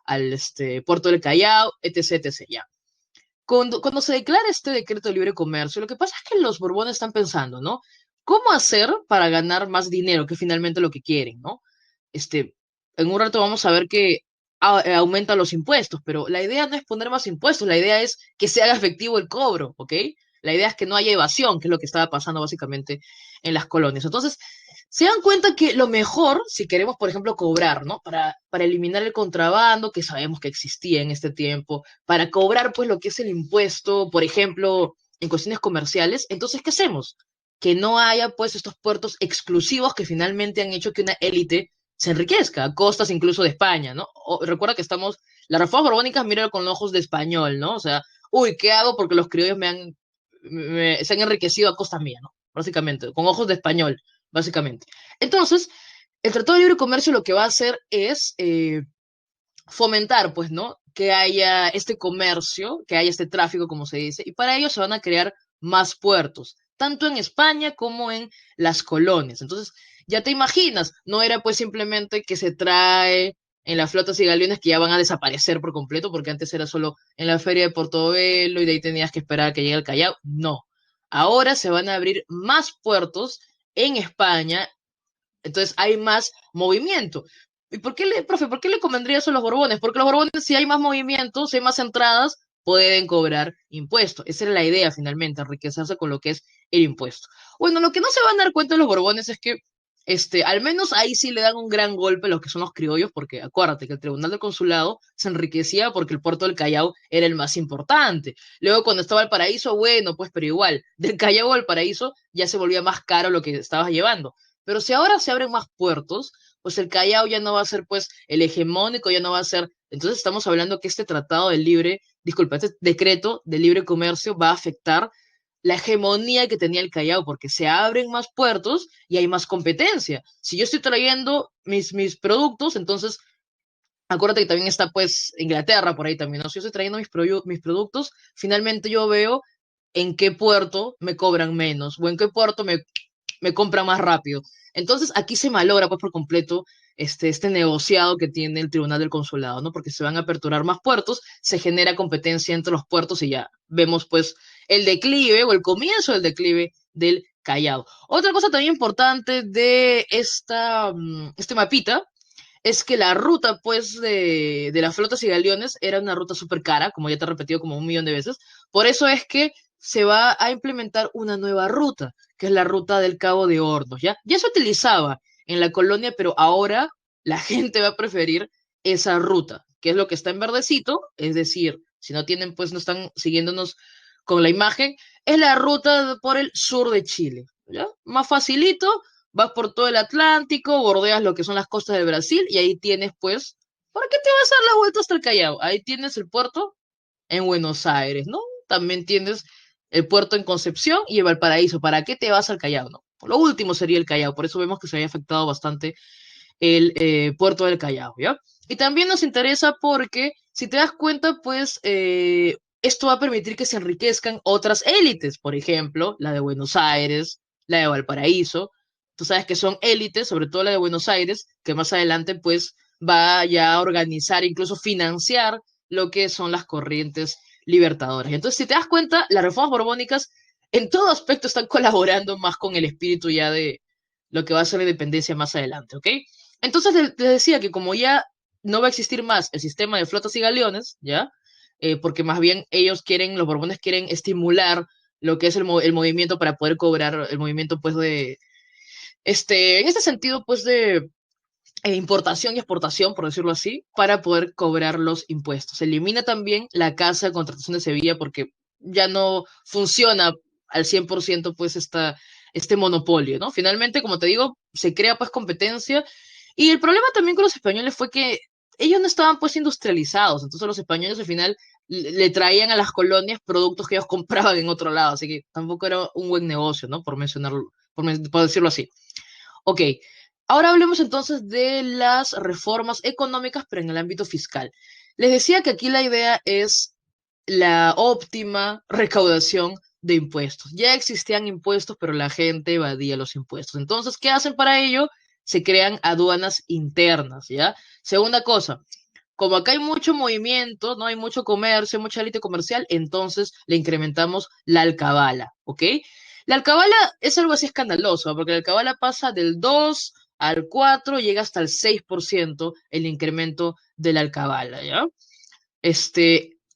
al puerto del Callao, etc, etc, ya. Cuando se declara este decreto de libre comercio, lo que pasa es que los Borbones están pensando, ¿no? ¿Cómo hacer para ganar más dinero, que finalmente lo que quieren, ¿no? Este, en un rato vamos a ver que aumenta los impuestos, pero la idea no es poner más impuestos, la idea es que se haga efectivo el cobro, ¿ok? La idea es que no haya evasión, que es lo que estaba pasando básicamente en las colonias. Entonces, se dan cuenta que lo mejor, si queremos, por ejemplo, cobrar, ¿no? Para eliminar el contrabando que sabemos que existía en este tiempo, para cobrar, pues, lo que es el impuesto, por ejemplo, en cuestiones comerciales, entonces, ¿qué hacemos? Que no haya, pues, estos puertos exclusivos que finalmente han hecho que una élite se enriquezca, a costas incluso de España, ¿no? Recuerda que las reformas borbónicas, míralo con ojos de español, ¿no? O sea, uy, ¿qué hago? Porque los criollos se han enriquecido a costa mía, ¿no? Básicamente, con ojos de español, básicamente. Entonces, el Tratado de Libre Comercio lo que va a hacer es fomentar, pues, ¿no? Que haya este comercio, que haya este tráfico, como se dice, y para ello se van a crear más puertos, tanto en España como en las colonias. Entonces, ya te imaginas, no era pues simplemente que se trae en las flotas y galeones que ya van a desaparecer por completo, porque antes era solo en la feria de Portobelo y de ahí tenías que esperar a que llegue el Callao. No. Ahora se van a abrir más puertos en España, entonces hay más movimiento. ¿Y profe, por qué le convendría eso a los Borbones? Porque los Borbones, si hay más movimiento, si hay más entradas, pueden cobrar impuestos. Esa era la idea, finalmente, enriquecerse con lo que es el impuesto. Bueno, lo que no se van a dar cuenta los Borbones es que, al menos ahí sí le dan un gran golpe a los que son los criollos, porque acuérdate que el Tribunal del Consulado se enriquecía porque el puerto del Callao era el más importante. Luego, cuando estaba el Paraíso, bueno, pues, pero igual, del Callao al Paraíso ya se volvía más caro lo que estabas llevando. Pero si ahora se abren más puertos, pues el Callao ya no va a ser pues el hegemónico, ya no va a ser. Entonces estamos hablando que este tratado de disculpa, este decreto de libre comercio va a afectar la hegemonía que tenía el Callao, porque se abren más puertos y hay más competencia. Si yo estoy trayendo mis productos, entonces acuérdate que también está pues Inglaterra por ahí también, ¿no? Si yo estoy trayendo mis productos, finalmente yo veo en qué puerto me cobran menos o en qué puerto me compra más rápido. Entonces aquí se malogra pues por completo este negociado que tiene el Tribunal del Consulado, ¿no? Porque se van a aperturar más puertos, se genera competencia entre los puertos y ya vemos pues el declive o el comienzo del declive del Callao. Otra cosa también importante de este mapita es que la ruta, pues, de las flotas y galeones era una ruta súper cara, como ya te he repetido como 1 millón de veces. Por eso es que se va a implementar una nueva ruta, que es la ruta del Cabo de Hornos, ¿ya? Ya se utilizaba en la colonia, pero ahora la gente va a preferir esa ruta, que es lo que está en verdecito, es decir, si no tienen, pues, no están siguiéndonos con la imagen, es la ruta por el sur de Chile, ¿ya? Más facilito, vas por todo el Atlántico, bordeas lo que son las costas del Brasil y ahí tienes, pues, ¿para qué te vas a dar la vuelta hasta el Callao? Ahí tienes el puerto en Buenos Aires, ¿no? También tienes el puerto en Concepción y en Valparaíso. ¿Para qué te vas al Callao, no? Lo último sería el Callao, por eso vemos que se había afectado bastante el puerto del Callao, ¿ya? Y también nos interesa porque, si te das cuenta, pues, esto va a permitir que se enriquezcan otras élites, por ejemplo, la de Buenos Aires, la de Valparaíso. Tú sabes que son élites, sobre todo la de Buenos Aires, que más adelante, pues, va ya a organizar, incluso financiar lo que son las corrientes libertadoras. Entonces, si te das cuenta, las reformas borbónicas en todo aspecto están colaborando más con el espíritu ya de lo que va a ser la independencia más adelante, ¿ok? Entonces les decía que como ya no va a existir más el sistema de flotas y galeones, ¿ya? Porque más bien los borbones quieren estimular lo que es el movimiento para poder cobrar el movimiento, pues, en este sentido, pues, de importación y exportación, por decirlo así, para poder cobrar los impuestos. Se elimina también la Casa de Contratación de Sevilla porque ya no funciona al 100% pues este monopolio, ¿no? Finalmente, como te digo, se crea pues competencia y el problema también con los españoles fue que ellos no estaban pues industrializados, entonces los españoles al final le traían a las colonias productos que ellos compraban en otro lado, así que tampoco era un buen negocio, ¿no? Por mencionarlo, por decirlo así. Ok, ahora hablemos entonces de las reformas económicas, pero en el ámbito fiscal. Les decía que aquí la idea es la óptima recaudación de impuestos. Ya existían impuestos, pero la gente evadía los impuestos. Entonces, ¿qué hacen para ello? Se crean aduanas internas, ¿ya? Segunda cosa, como acá hay mucho movimiento, no hay mucho comercio, mucha élite comercial, entonces le incrementamos la alcabala, ¿ok? La alcabala es algo así escandaloso, porque la alcabala pasa del 2 al 4, llega hasta el 6% el incremento de la alcabala, ¿ya?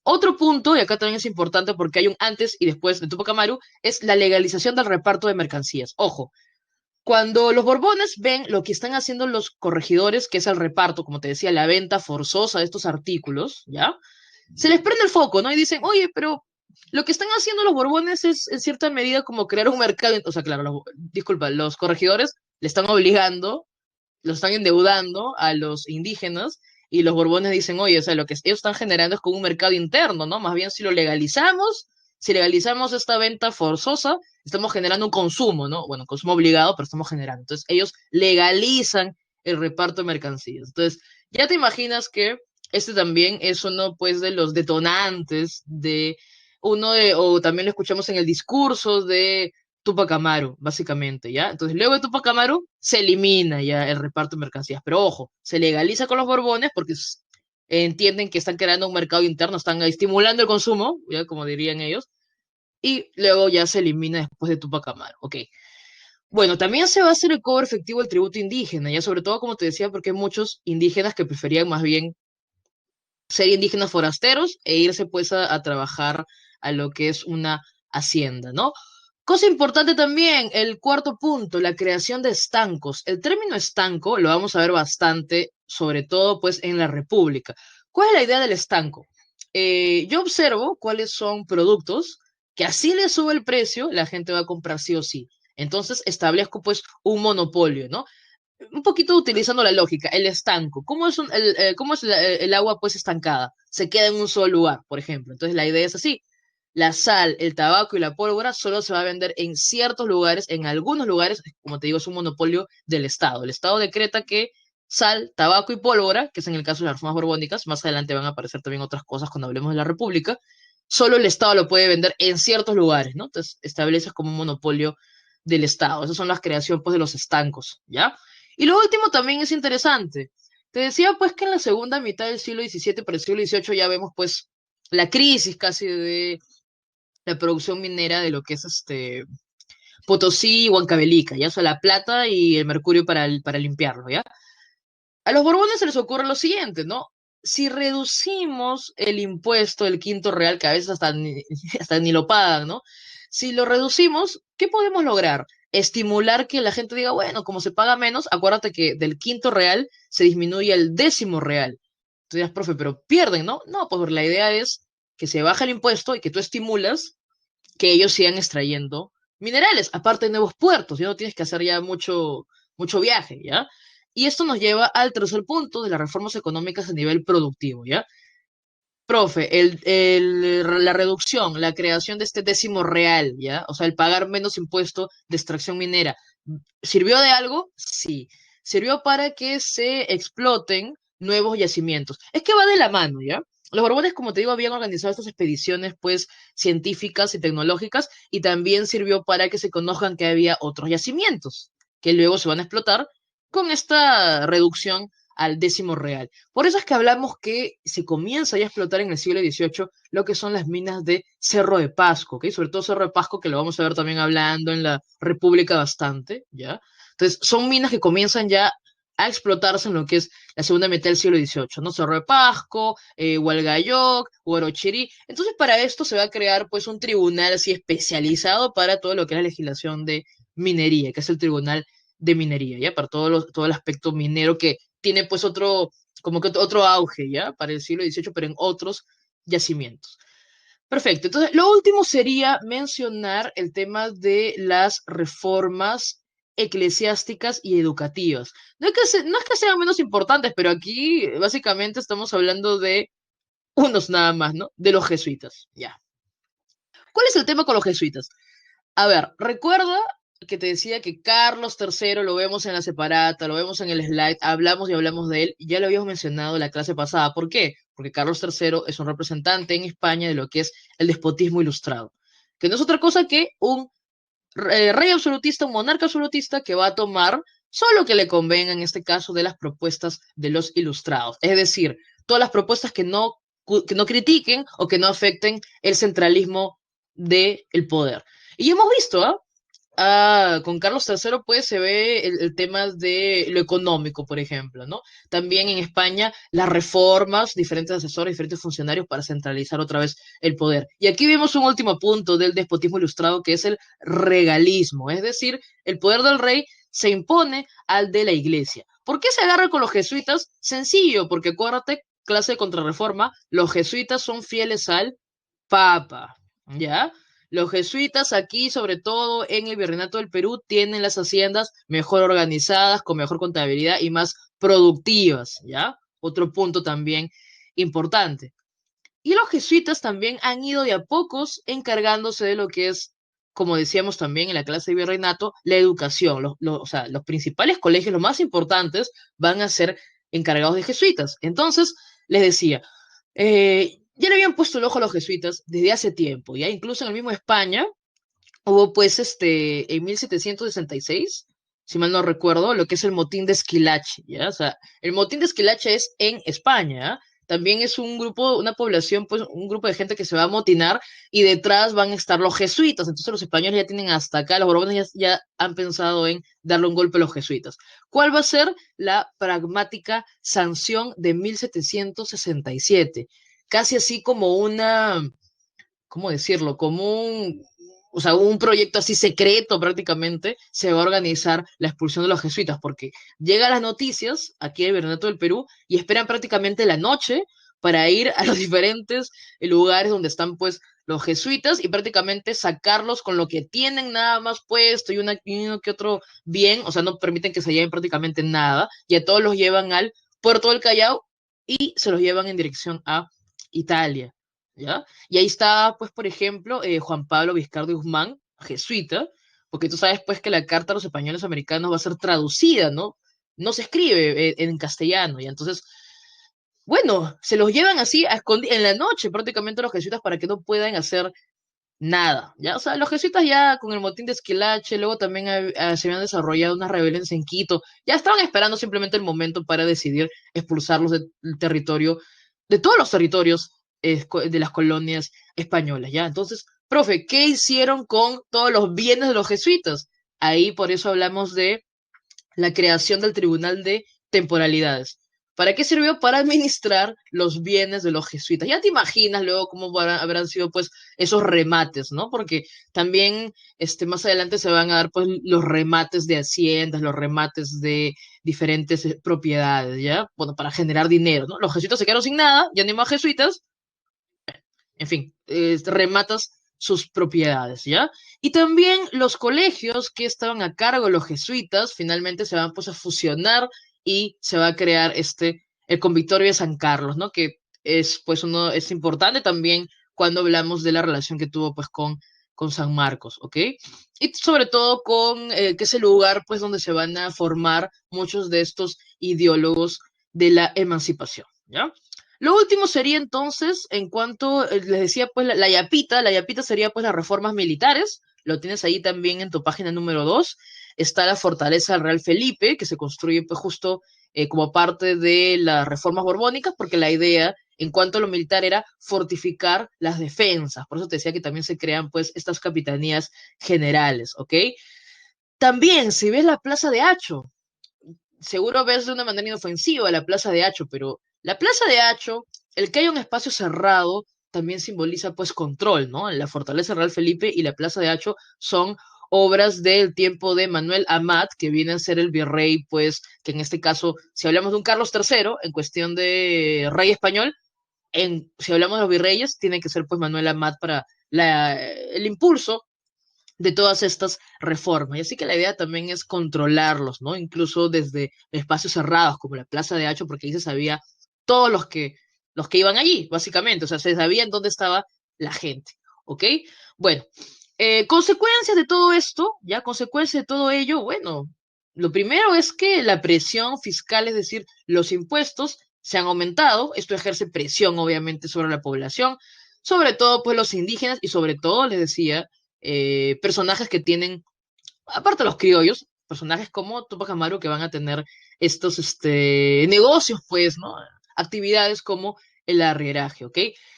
Otro punto, y acá también es importante porque hay un antes y después de Tupac Amaru, es la legalización del reparto de mercancías. Ojo, cuando los Borbones ven lo que están haciendo los corregidores, que es el reparto, como te decía, la venta forzosa de estos artículos, ¿ya? Se les prende el foco, ¿no? Y dicen, oye, pero lo que están haciendo los Borbones es en cierta medida como crear un mercado, o sea, claro, disculpa, los corregidores le están obligando, los están endeudando a los indígenas y los Borbones dicen, oye, o sea, lo que ellos están generando es como un mercado interno, ¿no? Más bien si lo legalizamos, si legalizamos esta venta forzosa, estamos generando un consumo, ¿no? Bueno, consumo obligado, pero estamos generando. Entonces, ellos legalizan el reparto de mercancías. Entonces, ya te imaginas que este también es uno, pues, de los detonantes de o también lo escuchamos en el discurso de Tupac Amaru, básicamente, ¿ya? Entonces, luego de Tupac Amaru se elimina ya el reparto de mercancías, pero ojo, se legaliza con los Borbones porque entienden que están creando un mercado interno, están estimulando el consumo, ya como dirían ellos, y luego ya se elimina después de Tupac Amaru, ok. Bueno, también se va a hacer el cobro efectivo del tributo indígena, ya sobre todo, como te decía, porque hay muchos indígenas que preferían más bien ser indígenas forasteros e irse pues a trabajar a lo que es una hacienda, ¿no? Cosa importante también, el cuarto punto, la creación de estancos. El término estanco lo vamos a ver bastante, sobre todo pues en la República. ¿Cuál es la idea del estanco? Yo observo cuáles son productos que así le sube el precio, la gente va a comprar sí o sí. Entonces establezco pues un monopolio, ¿no? Un poquito utilizando la lógica, el estanco. ¿Cómo es, cómo es el agua pues estancada? Se queda en un solo lugar, por ejemplo. Entonces la idea es así. La sal, el tabaco y la pólvora solo se va a vender en ciertos lugares, en algunos lugares, como te digo, es un monopolio del Estado. El Estado decreta que sal, tabaco y pólvora, que es en el caso de las reformas borbónicas, más adelante van a aparecer también otras cosas cuando hablemos de la República, solo el Estado lo puede vender en ciertos lugares, ¿no? Entonces estableces como un monopolio del Estado. Esas son las creaciones pues, de los estancos, ¿ya? Y lo último también es interesante. Te decía pues que en la segunda mitad del siglo XVII para el siglo XVIII ya vemos pues la crisis casi de la producción minera de lo que es Potosí y Huancavelica, ya, o sea, la plata y el mercurio para limpiarlo, ¿ya? A los Borbones se les ocurre lo siguiente, ¿no? Si reducimos el impuesto del quinto real, que a veces hasta ni, hasta ni lo pagan, ¿no? Si lo reducimos, ¿qué podemos lograr? Estimular que la gente diga, bueno, como se paga menos, acuérdate que del quinto real se disminuye el décimo real. Tú dirás, profe, pero pierden, ¿no? No, pues la idea es que se baja el impuesto y que tú estimulas que ellos sigan extrayendo minerales, aparte de nuevos puertos, ya no tienes que hacer ya mucho viaje, ¿ya? Y esto nos lleva al tercer punto de las reformas económicas a nivel productivo, ¿ya? Profe, la reducción, la creación de este décimo real, ¿ya? O sea, el pagar menos impuesto de extracción minera, ¿sirvió de algo? Sí. Sirvió para que se exploten nuevos yacimientos. Es que va de la mano, ¿ya? Los Borbones, como te digo, habían organizado estas expediciones, pues, científicas y tecnológicas, y también sirvió para que se conozcan que había otros yacimientos, que luego se van a explotar con esta reducción al décimo real. Por eso es que hablamos que se comienza ya a explotar en el siglo XVIII lo que son las minas de Cerro de Pasco, ¿ok? Sobre todo Cerro de Pasco, que lo vamos a ver también hablando en la República bastante, ¿ya? Entonces, son minas que comienzan ya a explotarse en lo que es la segunda mitad del siglo XVIII, ¿no? Cerro de Pasco, Hualgayoc, Huarochirí. Entonces, para esto se va a crear, pues, un tribunal así especializado para todo lo que es la legislación de minería, que es el Tribunal de Minería, ¿ya? Para todo el aspecto minero que tiene pues como que otro auge, ¿ya? Para el siglo XVIII, pero en otros yacimientos. Perfecto. Entonces, lo último sería mencionar el tema de las reformas eclesiásticas y educativas. No es que sean menos importantes, pero aquí básicamente estamos hablando de unos nada más, ¿no? De los jesuitas. Ya. ¿Cuál es el tema con los jesuitas? A ver, recuerda que te decía que Carlos III lo vemos en la separata, lo vemos en el slide, hablamos y hablamos de él, y ya lo habíamos mencionado en la clase pasada. ¿Por qué? Porque Carlos III es un representante en España de lo que es el despotismo ilustrado, que no es otra cosa que un rey absolutista, un monarca absolutista que va a tomar solo lo que le convenga, en este caso, de las propuestas de los ilustrados. Es decir, todas las propuestas que no critiquen o que no afecten el centralismo del poder. Y hemos visto, ¿ah? Con Carlos III, pues se ve el tema de lo económico, por ejemplo, ¿no? También en España, las reformas, diferentes asesores, diferentes funcionarios para centralizar otra vez el poder. Y aquí vemos un último punto del despotismo ilustrado, que es el regalismo, es decir, el poder del rey se impone al de la iglesia. ¿Por qué se agarra con los jesuitas? Sencillo, porque acuérdate, clase de contrarreforma, los jesuitas son fieles al Papa, ¿ya? Los jesuitas aquí, sobre todo en el Virreinato del Perú, tienen las haciendas mejor organizadas, con mejor contabilidad y más productivas, ¿ya? Otro punto también importante. Y los jesuitas también han ido de a pocos encargándose de lo que es, como decíamos también en la clase de Virreinato, la educación. O sea, los principales colegios, los más importantes, van a ser encargados de jesuitas. Entonces, les decía, ya le habían puesto el ojo a los jesuitas desde hace tiempo, ya incluso en el mismo España hubo pues en 1766, si mal no recuerdo, lo que es el motín de Esquilache, ¿ya? O sea, el motín de Esquilache es en España, ¿ya? También es un grupo, una población, pues un grupo de gente que se va a motinar y detrás van a estar los jesuitas. Entonces los españoles ya tienen hasta acá, los borbones ya han pensado en darle un golpe a los jesuitas. ¿Cuál va a ser la pragmática sanción de 1767? Casi así como una, ¿cómo decirlo? Como o sea, un proyecto así secreto prácticamente, se va a organizar la expulsión de los jesuitas, porque llegan las noticias aquí en el Virreinato del Perú y esperan prácticamente la noche para ir a los diferentes lugares donde están pues los jesuitas y prácticamente sacarlos con lo que tienen nada más puesto y uno que otro bien, o sea, no permiten que se lleven prácticamente nada y a todos los llevan al puerto del Callao y se los llevan en dirección a Italia, ¿ya? Y ahí está, pues, por ejemplo, Juan Pablo Vizcardo y Guzmán, jesuita, porque tú sabes, pues, que la carta a los españoles americanos va a ser traducida, ¿no? No se escribe en castellano, y entonces, bueno, se los llevan así en la noche prácticamente los jesuitas para que no puedan hacer nada, ¿ya? O sea, los jesuitas ya con el motín de Esquilache, luego también se habían desarrollado unas rebeliones en Quito, ya estaban esperando simplemente el momento para decidir expulsarlos del territorio, de todos los territorios de las colonias españolas, ¿ya? Entonces, profe, ¿qué hicieron con todos los bienes de los jesuitas? Ahí por eso hablamos de la creación del Tribunal de Temporalidades. ¿Para qué sirvió? Para administrar los bienes de los jesuitas. Ya te imaginas luego cómo habrán sido pues esos remates, ¿no? Porque también más adelante se van a dar pues los remates de haciendas, los remates de diferentes propiedades, ¿ya? Bueno, para generar dinero, ¿no? Los jesuitas se quedaron sin nada, ya no hay más jesuitas, en fin, rematas sus propiedades, ¿ya? Y también los colegios que estaban a cargo de los jesuitas finalmente se van pues a fusionar y se va a crear el Convictorio de San Carlos, ¿no? Que es pues es importante también cuando hablamos de la relación que tuvo pues con San Marcos, ¿ok? Y sobre todo que es el lugar pues donde se van a formar muchos de estos ideólogos de la emancipación, ¿ya? Lo último sería entonces, en cuanto les decía, pues la yapita sería pues las reformas militares, lo tienes ahí también en tu página número 2. Está la fortaleza del Real Felipe, que se construye pues justo como parte de las reformas borbónicas, porque la idea en cuanto a lo militar era fortificar las defensas, por eso te decía que también se crean pues estas capitanías generales, ¿ok? También, si ves la Plaza de Hacho, seguro ves de una manera inofensiva la Plaza de Hacho, pero la Plaza de Hacho, el que haya un espacio cerrado, también simboliza pues control, ¿no? La Fortaleza Real Felipe y la Plaza de Hacho son obras del tiempo de Manuel Amat, que viene a ser el virrey, pues, que en este caso, si hablamos de un Carlos III, en cuestión de rey español, si hablamos de los virreyes, tiene que ser pues Manuel Amat para el impulso de todas estas reformas. Y así que la idea también es controlarlos, ¿no? Incluso desde espacios cerrados como la Plaza de Hacho, porque ahí se sabía todos los que iban allí, básicamente. O sea, se sabía en dónde estaba la gente, ¿ok? Bueno, consecuencias de todo esto, ya consecuencias de todo ello, bueno, lo primero es que la presión fiscal, es decir, los impuestos se han aumentado. Esto ejerce presión, obviamente, sobre la población, sobre todo, pues, los indígenas y sobre todo, les decía, personajes que tienen, aparte de los criollos, personajes como Tupac Amaru que van a tener estos negocios, pues, ¿no? Actividades como el arrieraje, ¿ok?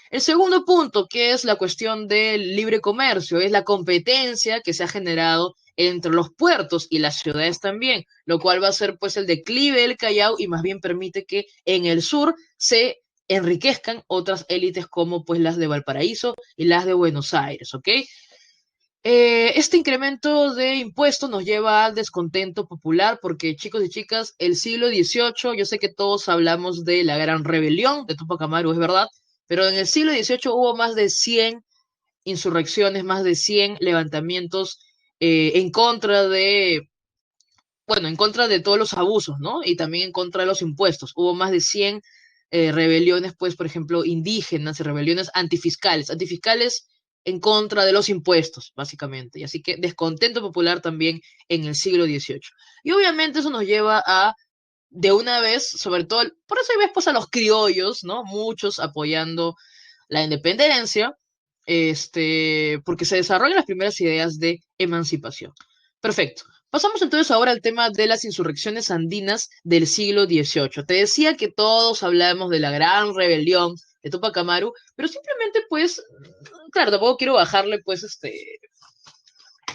El segundo punto, que es la cuestión del libre comercio, es la competencia que se ha generado entre los puertos y las ciudades también, lo cual va a ser pues el declive del Callao y más bien permite que en el sur se enriquezcan otras élites como pues las de Valparaíso y las de Buenos Aires, ¿ok? Este incremento de impuestos nos lleva al descontento popular porque, chicos y chicas, el siglo XVIII, yo sé que todos hablamos de la gran rebelión de Tupac Amaru, es verdad, pero en el siglo XVIII hubo más de 100 insurrecciones, más de 100 levantamientos en contra de, bueno, en contra de todos los abusos, ¿no? Y también en contra de los impuestos. Hubo más de 100 rebeliones, pues, por ejemplo, indígenas y rebeliones antifiscales. Antifiscales en contra de los impuestos, básicamente. Y así que descontento popular también en el siglo XVIII. Y obviamente eso nos lleva a, de una vez, sobre todo, por eso hay ves pues a los criollos, ¿no? Muchos apoyando la independencia, porque se desarrollan las primeras ideas de emancipación. Perfecto. Pasamos entonces ahora al tema de las insurrecciones andinas del siglo XVIII. Te decía que todos hablamos de la gran rebelión de Tupac Amaru, pero simplemente pues, claro, tampoco quiero bajarle pues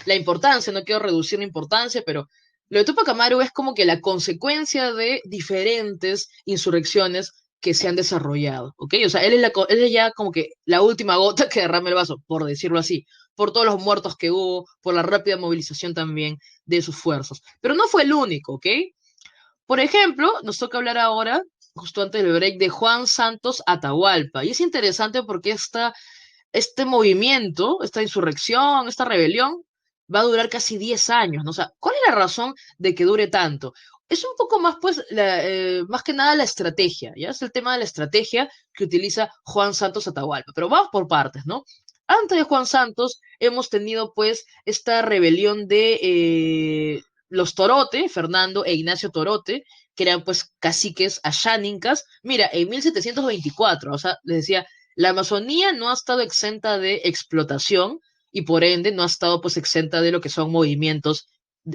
la importancia, no quiero reducir la importancia, pero lo de Tupac Amaru es como que la consecuencia de diferentes insurrecciones que se han desarrollado, ¿ok? O sea, él es ya como que la última gota que derrama el vaso, por decirlo así, por todos los muertos que hubo, por la rápida movilización también de sus fuerzas. Pero no fue el único, ¿ok? Por ejemplo, nos toca hablar ahora, justo antes del break, de Juan Santos Atahualpa. Y es interesante porque este movimiento, esta insurrección, esta rebelión, va a durar casi 10 años, ¿no? O sea, ¿cuál es la razón de que dure tanto? Es un poco más, pues, más que nada la estrategia, ¿ya? Es el tema de la estrategia que utiliza Juan Santos Atahualpa. Pero vamos por partes, ¿no? Antes de Juan Santos hemos tenido, pues, esta rebelión de los Torote, Fernando e Ignacio Torote, que eran, pues, caciques ayánicas. Mira, en 1724, o sea, les decía, la Amazonía no ha estado exenta de explotación y por ende no ha estado pues exenta de lo que son movimientos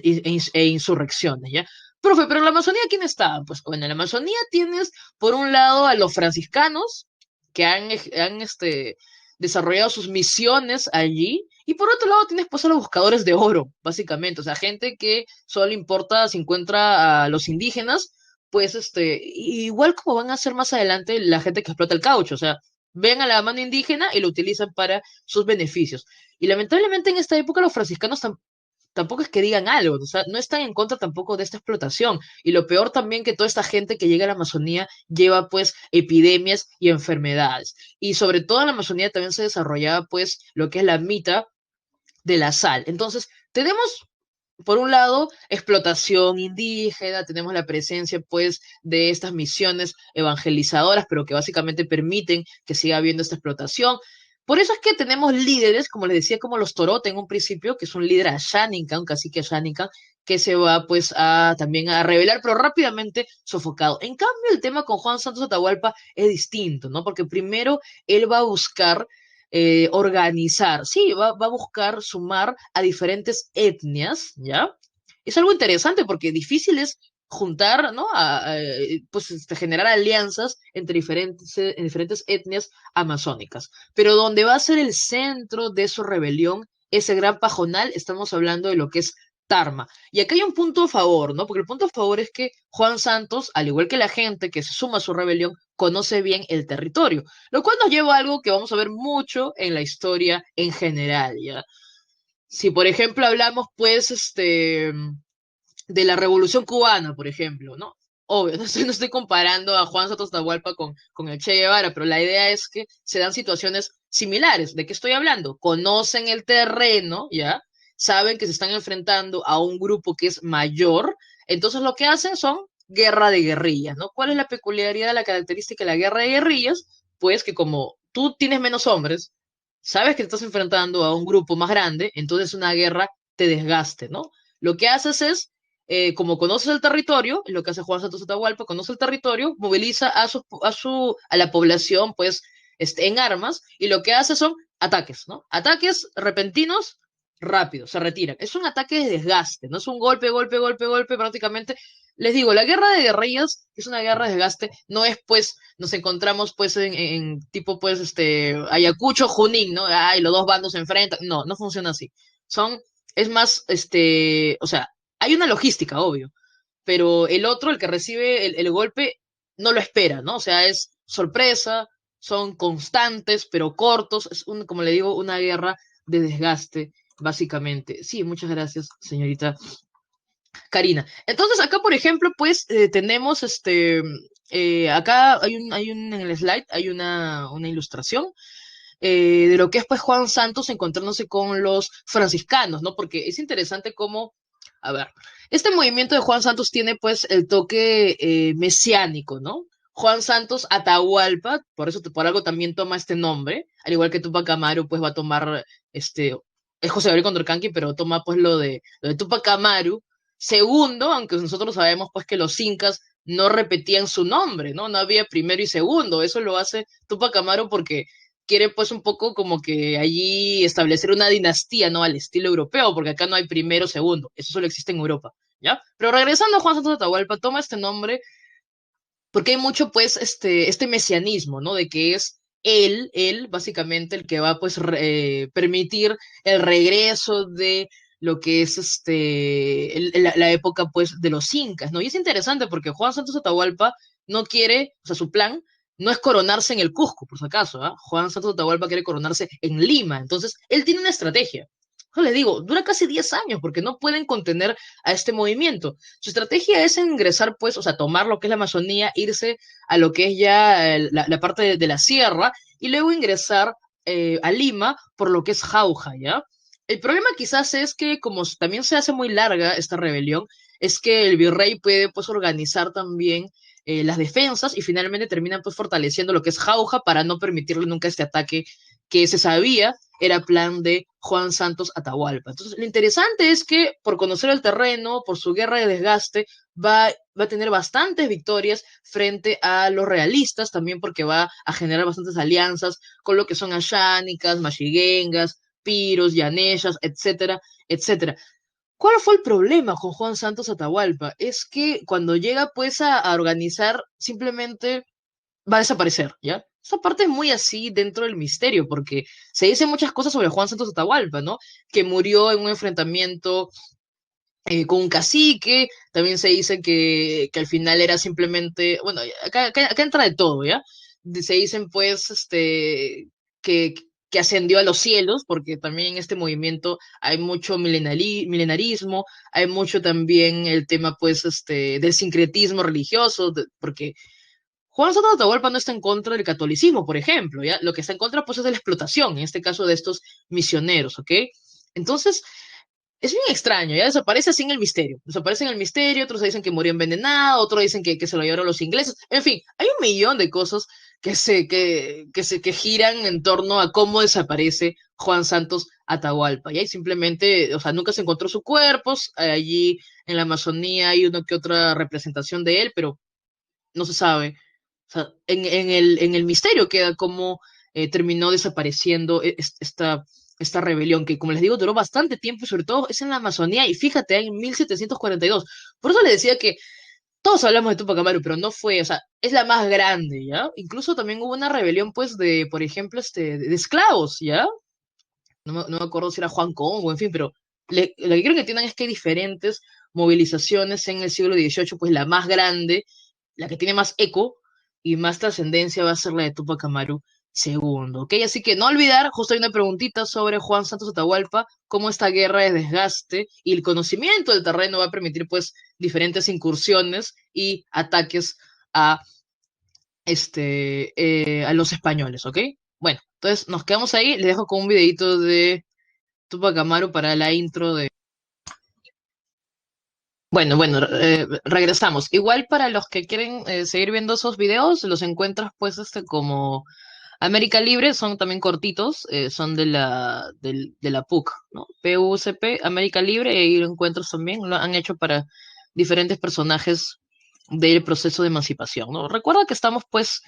e insurrecciones, ¿ya? Profe, pero en la Amazonía, ¿quién está? Pues bueno, en la Amazonía tienes por un lado a los franciscanos que han desarrollado sus misiones allí y por otro lado tienes pues a los buscadores de oro, básicamente, o sea, gente que solo importa si encuentra a los indígenas, pues igual como van a ser más adelante la gente que explota el caucho, o sea, ven a la mano indígena y lo utilizan para sus beneficios. Y lamentablemente en esta época los franciscanos tampoco es que digan algo, o sea, no están en contra tampoco de esta explotación. Y lo peor también que toda esta gente que llega a la Amazonía lleva pues epidemias y enfermedades. Y sobre todo en la Amazonía también se desarrollaba pues lo que es la mita de la sal. Entonces, tenemos por un lado, explotación indígena, tenemos la presencia, pues, de estas misiones evangelizadoras, pero que básicamente permiten que siga habiendo esta explotación. Por eso es que tenemos líderes, como les decía, como los Torote en un principio, que es un líder ashánica, un cacique ashánica, que se va, pues, también a rebelar, pero rápidamente sofocado. En cambio, el tema con Juan Santos Atahualpa es distinto, ¿no? Porque primero él va a buscar organizar, sí, va a buscar sumar a diferentes etnias, ¿ya? Es algo interesante porque difícil es juntar, ¿no? Pues generar alianzas entre diferentes etnias amazónicas. Pero donde va a ser el centro de su rebelión, ese gran pajonal, estamos hablando de lo que es Tarma. Y acá hay un punto a favor, ¿no? Porque el punto a favor es que Juan Santos, al igual que la gente que se suma a su rebelión, conoce bien el territorio, lo cual nos lleva a algo que vamos a ver mucho en la historia en general, ¿ya? Si, por ejemplo, hablamos, pues, de la Revolución Cubana, por ejemplo, ¿no? obvio, no estoy comparando a Juan Santos Atahualpa con el Che Guevara, pero la idea es que se dan situaciones similares. ¿De qué estoy hablando? Conocen el terreno, ¿ya? Saben que se están enfrentando a un grupo que es mayor, entonces lo que hacen son guerra de guerrillas, ¿no? ¿Cuál es la peculiaridad, la característica de la guerra de guerrillas? Pues que como tú tienes menos hombres, sabes que te estás enfrentando a un grupo más grande, entonces una guerra te desgaste, ¿no? Lo que haces es como conoces el territorio, lo que hace Juan Santos Atahualpa, conoce el territorio, moviliza a la población, pues, en armas, y lo que hace son ataques, ¿no? Ataques repentinos, rápidos, se retiran. Es un ataque de desgaste, no es un golpe, golpe, golpe, golpe, prácticamente. Les digo, la guerra de guerrillas es una guerra de desgaste, no es pues, nos encontramos pues en tipo pues Ayacucho, Junín, ¿no? Ay, los dos bandos se enfrentan. No, no funciona así. Son, es más, o sea, hay una logística, obvio, pero el otro, el que recibe el golpe, no lo espera, ¿no? O sea, es sorpresa, son constantes, pero cortos, es como le digo, una guerra de desgaste, básicamente. Sí, muchas gracias, señorita Karina. Entonces, acá, por ejemplo, pues tenemos acá en el slide hay una ilustración de lo que es pues Juan Santos encontrándose con los franciscanos, ¿no? Porque es interesante cómo, a ver, este movimiento de Juan Santos tiene pues el toque mesiánico, ¿no? Juan Santos Atahualpa, por eso por algo también toma este nombre, al igual que Tupac Amaru, pues va a tomar es José Gabriel Condorcanqui, pero toma pues lo de Tupac Amaru. Segundo, aunque nosotros sabemos pues que los incas no repetían su nombre, ¿no? No había primero y segundo, eso lo hace Tupac Amaru porque quiere pues un poco como que allí establecer una dinastía, ¿no? Al estilo europeo, porque acá no hay primero, segundo, eso solo existe en Europa, ¿ya? Pero regresando a Juan Santos de Atahualpa, toma este nombre porque hay mucho pues este mesianismo, ¿no? De que es él básicamente el que va pues permitir el regreso de lo que es la época pues de los incas, ¿no? Y es interesante porque Juan Santos Atahualpa no quiere, o sea, su plan no es coronarse en el Cusco, por si acaso, ¿ah? Juan Santos Atahualpa quiere coronarse en Lima, entonces él tiene una estrategia. Yo le digo, dura casi 10 años porque no pueden contener a este movimiento. Su estrategia es ingresar, pues, o sea, tomar lo que es la Amazonía, irse a lo que es ya la parte de la sierra y luego ingresar a Lima por lo que es Jauja, ¿ya? El problema quizás es que como también se hace muy larga esta rebelión, es que el virrey puede, pues, organizar también las defensas y finalmente terminan, pues, fortaleciendo lo que es Jauja para no permitirle nunca este ataque que se sabía era plan de Juan Santos Atahualpa. Entonces, lo interesante es que por conocer el terreno, por su guerra de desgaste, va a tener bastantes victorias frente a los realistas, también porque va a generar bastantes alianzas con lo que son ashánicas, mashiguengas, piros, yaneshas, etcétera, etcétera. ¿Cuál fue el problema con Juan Santos Atahualpa? Es que cuando llega pues a organizar, simplemente va a desaparecer, ¿ya? Esa parte es muy así dentro del misterio, porque se dicen muchas cosas sobre Juan Santos Atahualpa, ¿no? Que murió en un enfrentamiento con un cacique, también se dice que al final era simplemente, bueno, acá entra de todo, ¿ya? Se dicen pues, que, que ascendió a los cielos, porque también en este movimiento hay mucho milenarismo, hay mucho también el tema pues, del sincretismo religioso, porque Juan Soto de Atahualpa no está en contra del catolicismo, por ejemplo, ¿ya? Lo que está en contra, pues, es de la explotación, en este caso de estos misioneros, ¿ok? Entonces, es bien extraño, ya desaparece así en el misterio. Desaparece en el misterio, otros dicen que murió envenenado, otros dicen que se lo llevaron los ingleses. En fin, hay un millón de cosas que giran en torno a cómo desaparece Juan Santos Atahualpa. Y ahí simplemente, o sea, nunca se encontró su cuerpo. Allí en la Amazonía hay una que otra representación de él, pero no se sabe. O sea, en el misterio queda cómo terminó desapareciendo esta rebelión, que como les digo, duró bastante tiempo, y sobre todo es en la Amazonía, y fíjate, en 1742. Por eso les decía que todos hablamos de Tupac Amaru, pero no fue, o sea, es la más grande, ¿ya? Incluso también hubo una rebelión, pues, por ejemplo, de esclavos, ¿ya? No me acuerdo si era Juan Congo, en fin, pero lo que quiero que entiendan es que hay diferentes movilizaciones en el siglo XVIII, pues la más grande, la que tiene más eco y más trascendencia va a ser la de Tupac Amaru segundo, ¿ok? Así que no olvidar, justo hay una preguntita sobre Juan Santos Atahualpa, cómo esta guerra de desgaste y el conocimiento del terreno va a permitir pues diferentes incursiones y ataques a, a los españoles, ¿ok? Bueno, entonces nos quedamos ahí, les dejo con un videito de Tupac Amaru para la intro de... Bueno, regresamos. Igual para los que quieren seguir viendo esos videos, los encuentras pues como América Libre, son también cortitos, son de la PUC, ¿no? PUCP, América Libre, y ahí lo encuentras también, lo han hecho para diferentes personajes del proceso de emancipación, ¿no? Recuerda que estamos pues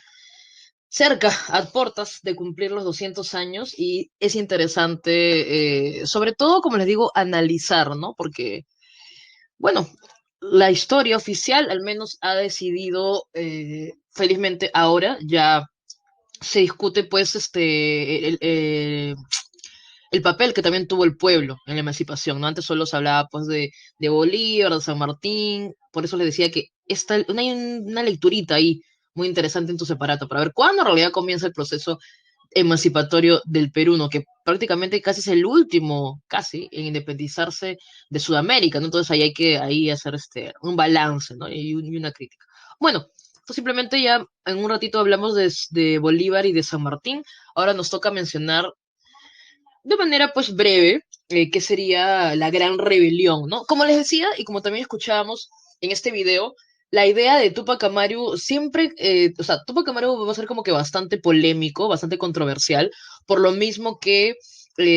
cerca, a puertas de cumplir los 200 años y es interesante, sobre todo, como les digo, analizar, ¿no? Porque bueno, la historia oficial al menos ha decidido, felizmente ahora ya se discute pues el papel que también tuvo el pueblo en la emancipación, ¿no? Antes solo se hablaba pues de Bolívar, de San Martín, por eso les decía que hay una lecturita ahí muy interesante en tu separato para ver cuándo en realidad comienza el proceso emancipatorio del Perú, ¿no? Que prácticamente casi es el último, casi, en independizarse de Sudamérica, ¿no? Entonces ahí hay que ahí hacer un balance, ¿no? Y una crítica. Bueno, pues simplemente ya en un ratito hablamos de Bolívar y de San Martín. Ahora nos toca mencionar de manera pues breve qué sería la gran rebelión, ¿no? Como les decía y como también escuchábamos en este video, la idea de Tupac Amaru siempre, o sea, Tupac Amaru va a ser como que bastante polémico, bastante controversial, por lo mismo que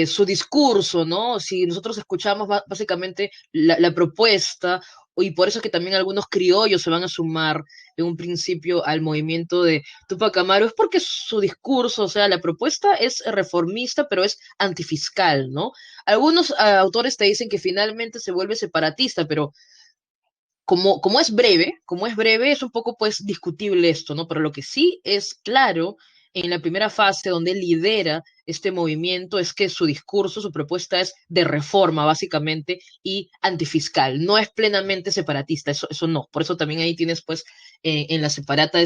su discurso, ¿no? Si nosotros escuchamos básicamente la propuesta, y por eso es que también algunos criollos se van a sumar en un principio al movimiento de Tupac Amaru, es porque su discurso, o sea, la propuesta es reformista, pero es antifiscal, ¿no? Algunos autores te dicen que finalmente se vuelve separatista, pero como es breve, es un poco pues discutible esto, ¿no? Pero lo que sí es claro en la primera fase donde él lidera este movimiento es que su discurso, su propuesta es de reforma básicamente y antifiscal, no es plenamente separatista, eso no, por eso también ahí tienes pues en la separata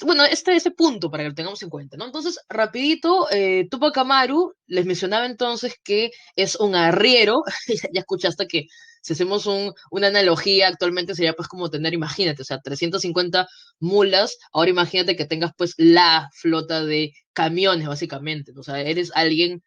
bueno, ese punto para que lo tengamos en cuenta, ¿no? Entonces, rapidito, Tupac Amaru, les mencionaba entonces que es un arriero, ya escuchaste que si hacemos una analogía actualmente sería pues como tener, imagínate, o sea, 350 mulas, ahora imagínate que tengas pues la flota de camiones, básicamente, ¿no? O sea, eres alguien,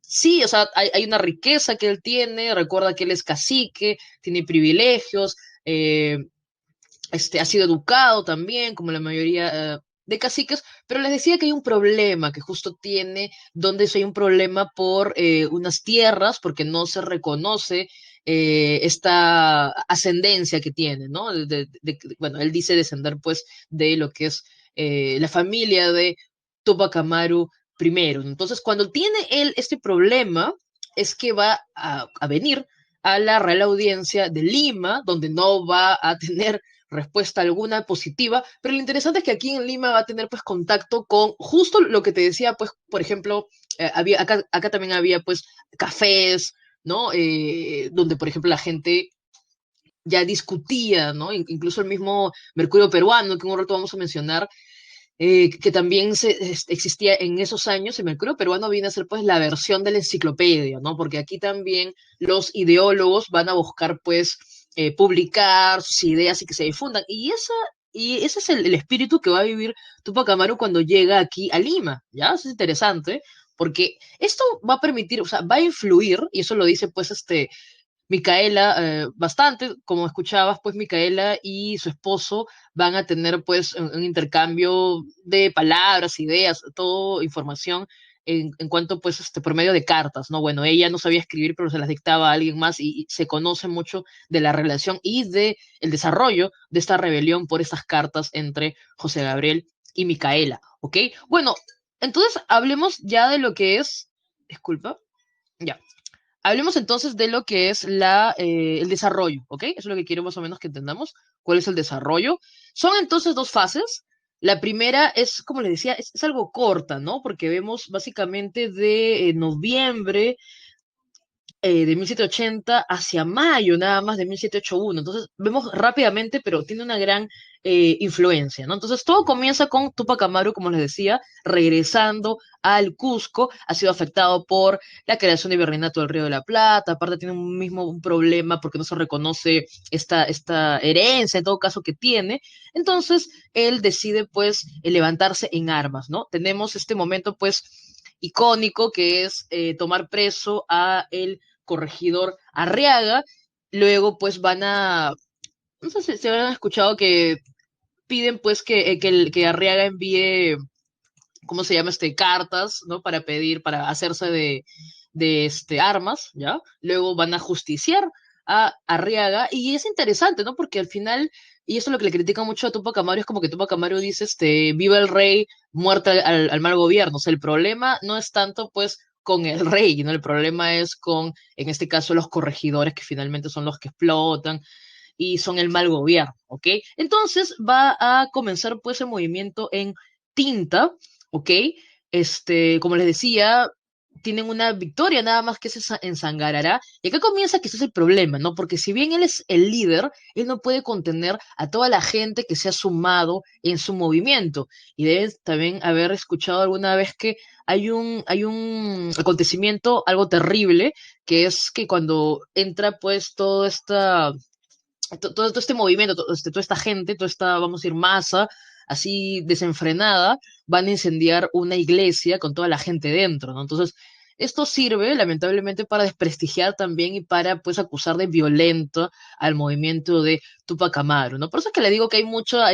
sí, o sea, hay una riqueza que él tiene, recuerda que él es cacique, tiene privilegios, ha sido educado también, como la mayoría de caciques, pero les decía que hay un problema que justo tiene, donde hay un problema por unas tierras, porque no se reconoce esta ascendencia que tiene, ¿no? Bueno, él dice descender pues de lo que es la familia de Tupac Amaru primero. Entonces, cuando tiene él este problema, es que va a venir a la Real Audiencia de Lima, donde no va a tener respuesta alguna positiva, pero lo interesante es que aquí en Lima va a tener pues contacto con justo lo que te decía, pues, por ejemplo, acá también había pues cafés, ¿no? Donde, por ejemplo, la gente ya discutía, ¿no? Incluso el mismo Mercurio peruano, que en un rato vamos a mencionar, que también existía en esos años, el Mercurio peruano viene a ser pues la versión de la enciclopedia, ¿no? Porque aquí también los ideólogos van a buscar pues publicar sus ideas y que se difundan. Y ese es el espíritu que va a vivir Tupac Amaru cuando llega aquí a Lima, ¿ya? Eso es interesante, porque esto va a permitir, o sea, va a influir, y eso lo dice pues Micaela, bastante, como escuchabas, pues Micaela y su esposo van a tener pues un intercambio de palabras, ideas, todo información en cuanto pues por medio de cartas, ¿no? Bueno, ella no sabía escribir, pero se las dictaba a alguien más y se conoce mucho de la relación y de el desarrollo de esta rebelión por estas cartas entre José Gabriel y Micaela, ¿ok? Bueno, entonces hablemos ya de lo que es, disculpa, ya. Hablemos entonces de lo que es el desarrollo, ¿ok? Eso es lo que quiero más o menos que entendamos. ¿Cuál es el desarrollo? Son entonces dos fases. La primera es, como les decía, es algo corta, ¿no? Porque vemos básicamente de noviembre de 1780 hacia mayo nada más de 1781. Entonces vemos rápidamente, pero tiene una gran influencia, ¿no? Entonces todo comienza con Tupac Amaru, como les decía, regresando al Cusco, ha sido afectado por la creación de Virreinato del Río de la Plata, aparte tiene un problema porque no se reconoce esta herencia, en todo caso, que tiene. Entonces él decide pues levantarse en armas, ¿no? Tenemos este momento pues icónico que es tomar preso a el corregidor Arriaga. Luego, pues no sé si se habrán escuchado que piden pues que Arriaga envíe, ¿cómo se llama? Cartas, ¿no? Para pedir, para hacerse de armas, ¿ya? Luego van a justiciar a Arriaga y es interesante, ¿no? Porque al final, y eso es lo que le critica mucho a Tupac Amaru, es como que Tupac Amaru dice, viva el rey, muerta al mal gobierno. O sea, el problema no es tanto, pues, con el rey, ¿no? El problema es con, en este caso, los corregidores, que finalmente son los que explotan y son el mal gobierno, ¿ok? Entonces va a comenzar pues el movimiento en Tinta, ¿ok? Como les decía, tienen una victoria nada más que es en Sangarará, y acá comienza quizás el problema, ¿no? Porque si bien él es el líder, él no puede contener a toda la gente que se ha sumado en su movimiento, y deben también haber escuchado alguna vez que hay un acontecimiento, algo terrible, que es que cuando entra pues todo este movimiento, toda esta gente, toda esta, vamos a decir, masa así desenfrenada, van a incendiar una iglesia con toda la gente dentro, ¿no? Entonces, esto sirve, lamentablemente, para desprestigiar también y para, pues, acusar de violento al movimiento de Tupac Amaru, ¿no? Por eso es que le digo que hay mucha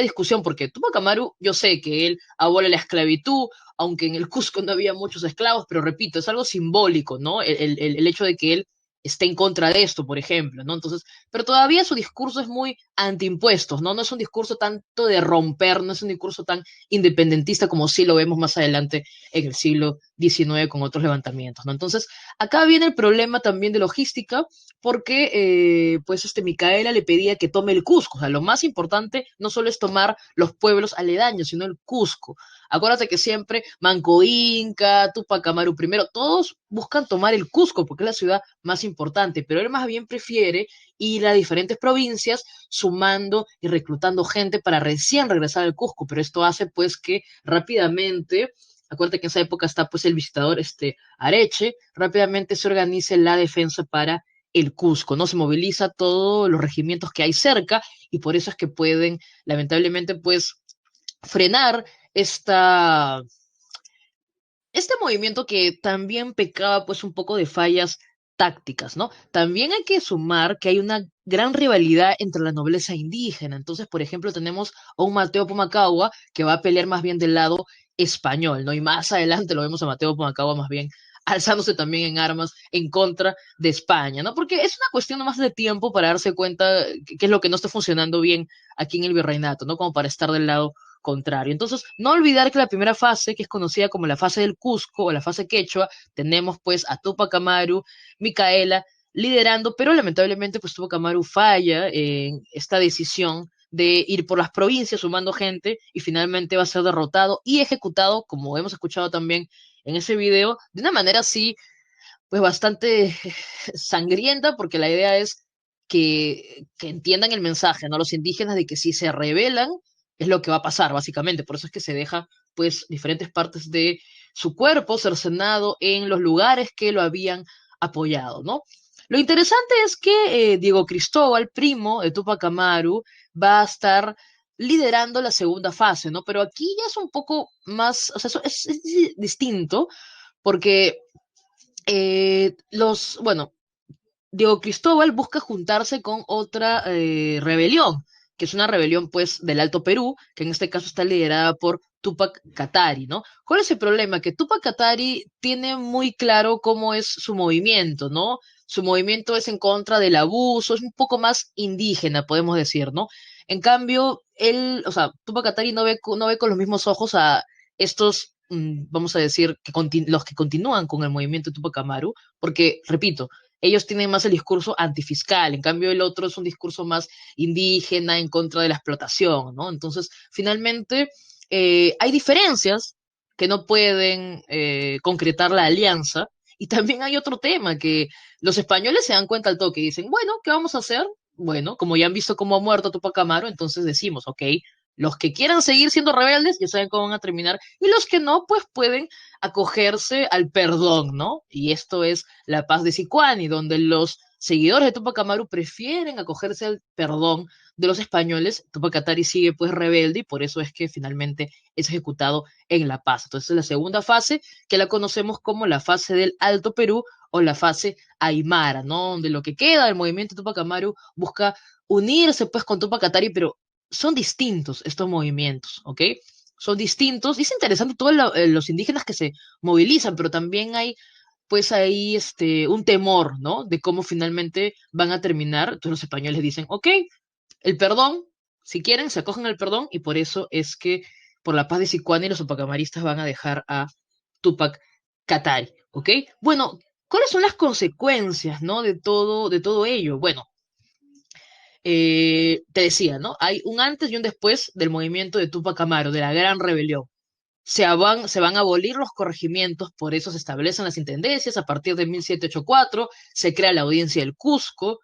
discusión, porque Tupac Amaru, yo sé que él abole la esclavitud, aunque en el Cusco no había muchos esclavos, pero repito, es algo simbólico, ¿no? El hecho de que él esté en contra de esto, por ejemplo, ¿no? Entonces, pero todavía su discurso es muy antiimpuestos, ¿no? No es un discurso tanto de romper, no es un discurso tan independentista como sí lo vemos más adelante en el siglo XIX con otros levantamientos, ¿no? Entonces, acá viene el problema también de logística, porque, pues, Micaela le pedía que tome el Cusco, o sea, lo más importante no solo es tomar los pueblos aledaños, sino el Cusco. Acuérdate que siempre Manco Inca, Tupac Amaru primero, todos buscan tomar el Cusco porque es la ciudad más importante, pero él más bien prefiere ir a diferentes provincias sumando y reclutando gente para recién regresar al Cusco, pero esto hace pues que rápidamente, acuérdate que en esa época está pues el visitador Areche, rápidamente se organice la defensa para el Cusco, ¿no? Se moviliza todos los regimientos que hay cerca y por eso es que pueden, lamentablemente, pues frenar esta, este movimiento que también pecaba pues un poco de fallas tácticas, ¿no? También hay que sumar que hay una gran rivalidad entre la nobleza indígena. Entonces, por ejemplo, tenemos a un Mateo Pumacahua que va a pelear más bien del lado español, ¿no? Y más adelante lo vemos a Mateo Pumacahua más bien alzándose también en armas en contra de España, ¿no? Porque es una cuestión más de tiempo para darse cuenta qué es lo que no está funcionando bien aquí en el virreinato, ¿no? Como para estar del lado contrario. Entonces, no olvidar que la primera fase, que es conocida como la fase del Cusco o la fase quechua, tenemos pues a Tupac Amaru, Micaela liderando, pero lamentablemente pues Tupac Amaru falla en esta decisión de ir por las provincias sumando gente y finalmente va a ser derrotado y ejecutado, como hemos escuchado también en ese video, de una manera así, pues bastante sangrienta, porque la idea es que entiendan el mensaje, ¿no? Los indígenas de que si se rebelan es lo que va a pasar, básicamente. Por eso es que se deja, pues, diferentes partes de su cuerpo cercenado en los lugares que lo habían apoyado, ¿no? Lo interesante es que Diego Cristóbal, primo de Tupac Amaru, va a estar liderando la segunda fase, ¿no? Pero aquí ya es un poco más, o sea, es distinto, porque bueno, Diego Cristóbal busca juntarse con otra rebelión, que es una rebelión pues del Alto Perú, que en este caso está liderada por Tupac Katari, ¿no? ¿Cuál es el problema? Que Tupac Katari tiene muy claro cómo es su movimiento, ¿no? Su movimiento es en contra del abuso, es un poco más indígena, podemos decir, ¿no? En cambio, él, o sea, Tupac Katari no ve con los mismos ojos a estos, vamos a decir, los que continúan con el movimiento de Tupac Amaru, porque, repito, ellos tienen más el discurso antifiscal, en cambio el otro es un discurso más indígena en contra de la explotación, ¿no? Entonces, finalmente, hay diferencias que no pueden concretar la alianza Y también hay otro tema, que los españoles se dan cuenta al toque y dicen, bueno, ¿qué vamos a hacer? Bueno, como ya han visto cómo ha muerto Tupac Amaru, entonces decimos, ok, los que quieran seguir siendo rebeldes ya saben cómo van a terminar, y los que no, pues pueden acogerse al perdón, ¿no? Y esto es la paz de Sicuani, donde los seguidores de Tupac Amaru prefieren acogerse al perdón de los españoles. Tupac Katari sigue pues rebelde y por eso es que finalmente es ejecutado en La Paz. Entonces, la segunda fase, que la conocemos como la fase del Alto Perú o la fase Aymara, ¿no? Donde lo que queda del movimiento Tupac Amaru busca unirse pues con Tupac Katari, pero son distintos estos movimientos, ¿ok? Son distintos. Y es interesante todos los indígenas que se movilizan, pero también hay pues ahí un temor, ¿no? De cómo finalmente van a terminar. Entonces los españoles dicen, ok, el perdón, si quieren, se acogen al perdón y por eso es que por la paz de Sicuani los tupacamaristas van a dejar a Tupac Katari, ¿ok? Bueno, ¿cuáles son las consecuencias, ¿no? De todo ello. Bueno, te decía, ¿no? Hay un antes y un después del movimiento de Tupac Amaru, de la Gran Rebelión. Se van a abolir los corregimientos, por eso se establecen las intendencias a partir de 1784, se crea la audiencia del Cusco,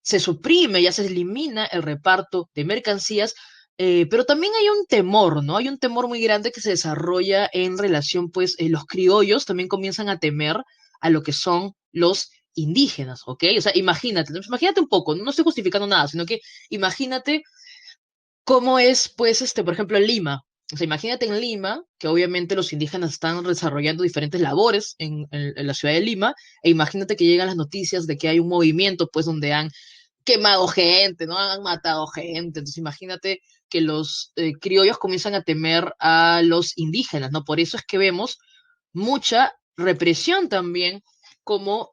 se suprime, ya se elimina el reparto de mercancías, pero también hay un temor, ¿no? Hay un temor muy grande que se desarrolla en relación, pues, los criollos también comienzan a temer a lo que son los indígenas, ¿ok? O sea, imagínate un poco, no estoy justificando nada, sino que imagínate cómo es, pues, por ejemplo, en Lima. O sea, imagínate en Lima, que obviamente los indígenas están desarrollando diferentes labores en la ciudad de Lima, e imagínate que llegan las noticias de que hay un movimiento, pues, donde han quemado gente, ¿no? Han matado gente. Entonces, imagínate que los criollos comienzan a temer a los indígenas, ¿no? Por eso es que vemos mucha represión también como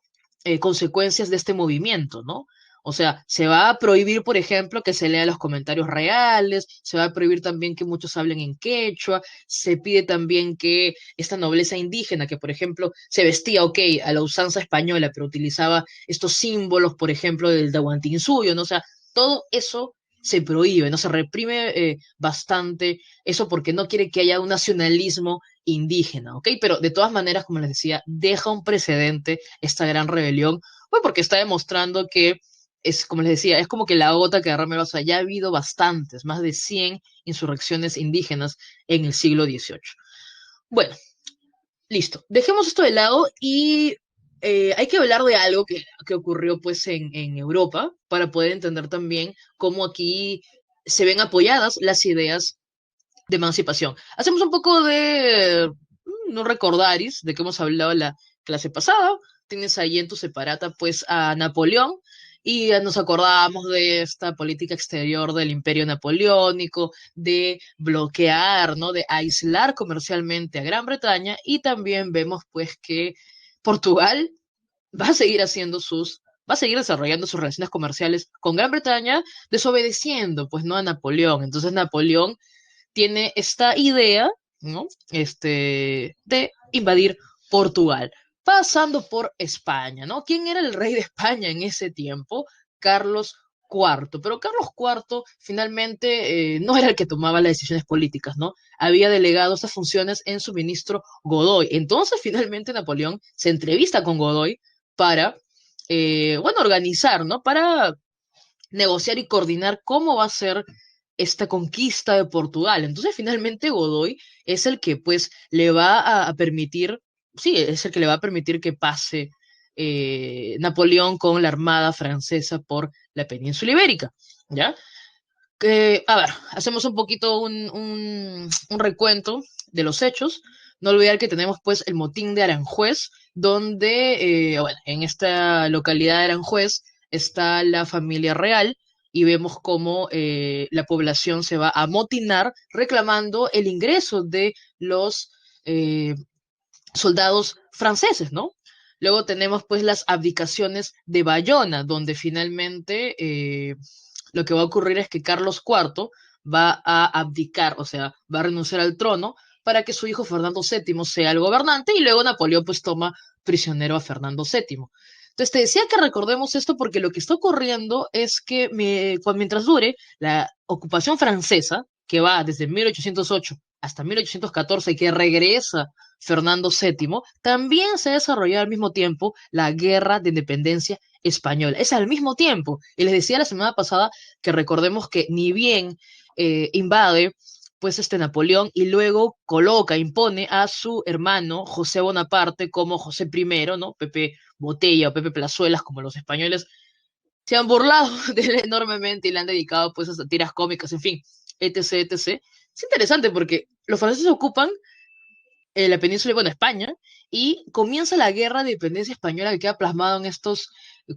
consecuencias de este movimiento, ¿no? O sea, se va a prohibir, por ejemplo, que se lean los comentarios reales, se va a prohibir también que muchos hablen en quechua, se pide también que esta nobleza indígena, que por ejemplo se vestía, ok, a la usanza española, pero utilizaba estos símbolos, por ejemplo, del Tahuantinsuyo, ¿no? O sea, todo eso se prohíbe, ¿no? Se reprime bastante eso porque no quiere que haya un nacionalismo indígena, ¿ok? Pero de todas maneras, como les decía, deja un precedente esta gran rebelión, pues porque está demostrando que es, como les decía, es como que la gota que derrama el vaso. Ya ha habido bastantes, más de 100 insurrecciones indígenas en el siglo XVIII. Bueno, listo. Dejemos esto de lado y hay que hablar de algo que ocurrió pues en Europa para poder entender también cómo aquí se ven apoyadas las ideas de emancipación. Hacemos un poco de no recordaris de que hemos hablado en la clase pasada. Tienes ahí en tu separata pues a Napoleón y nos acordábamos de esta política exterior del imperio napoleónico, de bloquear, ¿no? De aislar comercialmente a Gran Bretaña y también vemos pues que Portugal va a seguir va a seguir desarrollando sus relaciones comerciales con Gran Bretaña, desobedeciendo, pues, no a Napoleón. Entonces, Napoleón tiene esta idea, ¿no? De invadir Portugal, pasando por España, ¿no? ¿Quién era el rey de España en ese tiempo? Carlos IV. Pero Carlos IV finalmente no era el que tomaba las decisiones políticas, ¿no? Había delegado estas funciones en su ministro Godoy. Entonces, finalmente, Napoleón se entrevista con Godoy para, bueno, organizar, ¿no? Para negociar y coordinar cómo va a ser esta conquista de Portugal. Entonces, finalmente, Godoy es el que, pues, le va a permitir, sí, es el que le va a permitir que pase Napoleón con la armada francesa por la península ibérica, ¿ya? A ver, hacemos un poquito un recuento de los hechos. No olvidar que tenemos, pues, el motín de Aranjuez, donde, bueno, en esta localidad de Aranjuez está la familia real y vemos cómo la población se va a amotinar reclamando el ingreso de los eh, soldados franceses, ¿no? Luego tenemos pues las abdicaciones de Bayona, donde finalmente lo que va a ocurrir es que Carlos IV va a abdicar, o sea, va a renunciar al trono para que su hijo Fernando VII sea el gobernante y luego Napoleón pues toma prisionero a Fernando VII. Entonces te decía que recordemos esto porque lo que está ocurriendo es que mientras dure la ocupación francesa, que va desde 1808 hasta 1814, que regresa Fernando VII, también se desarrolló al mismo tiempo la Guerra de Independencia Española. Es al mismo tiempo. Y les decía la semana pasada que recordemos que ni bien invade pues Napoleón y luego coloca, impone a su hermano José Bonaparte como José I, ¿no? Pepe Botella o Pepe Plazuelas, como los españoles se han burlado de él enormemente y le han dedicado pues a tiras cómicas, en fin, etc, etc. Es interesante porque los franceses ocupan la península, bueno, España, y comienza la guerra de independencia española que queda plasmado en estos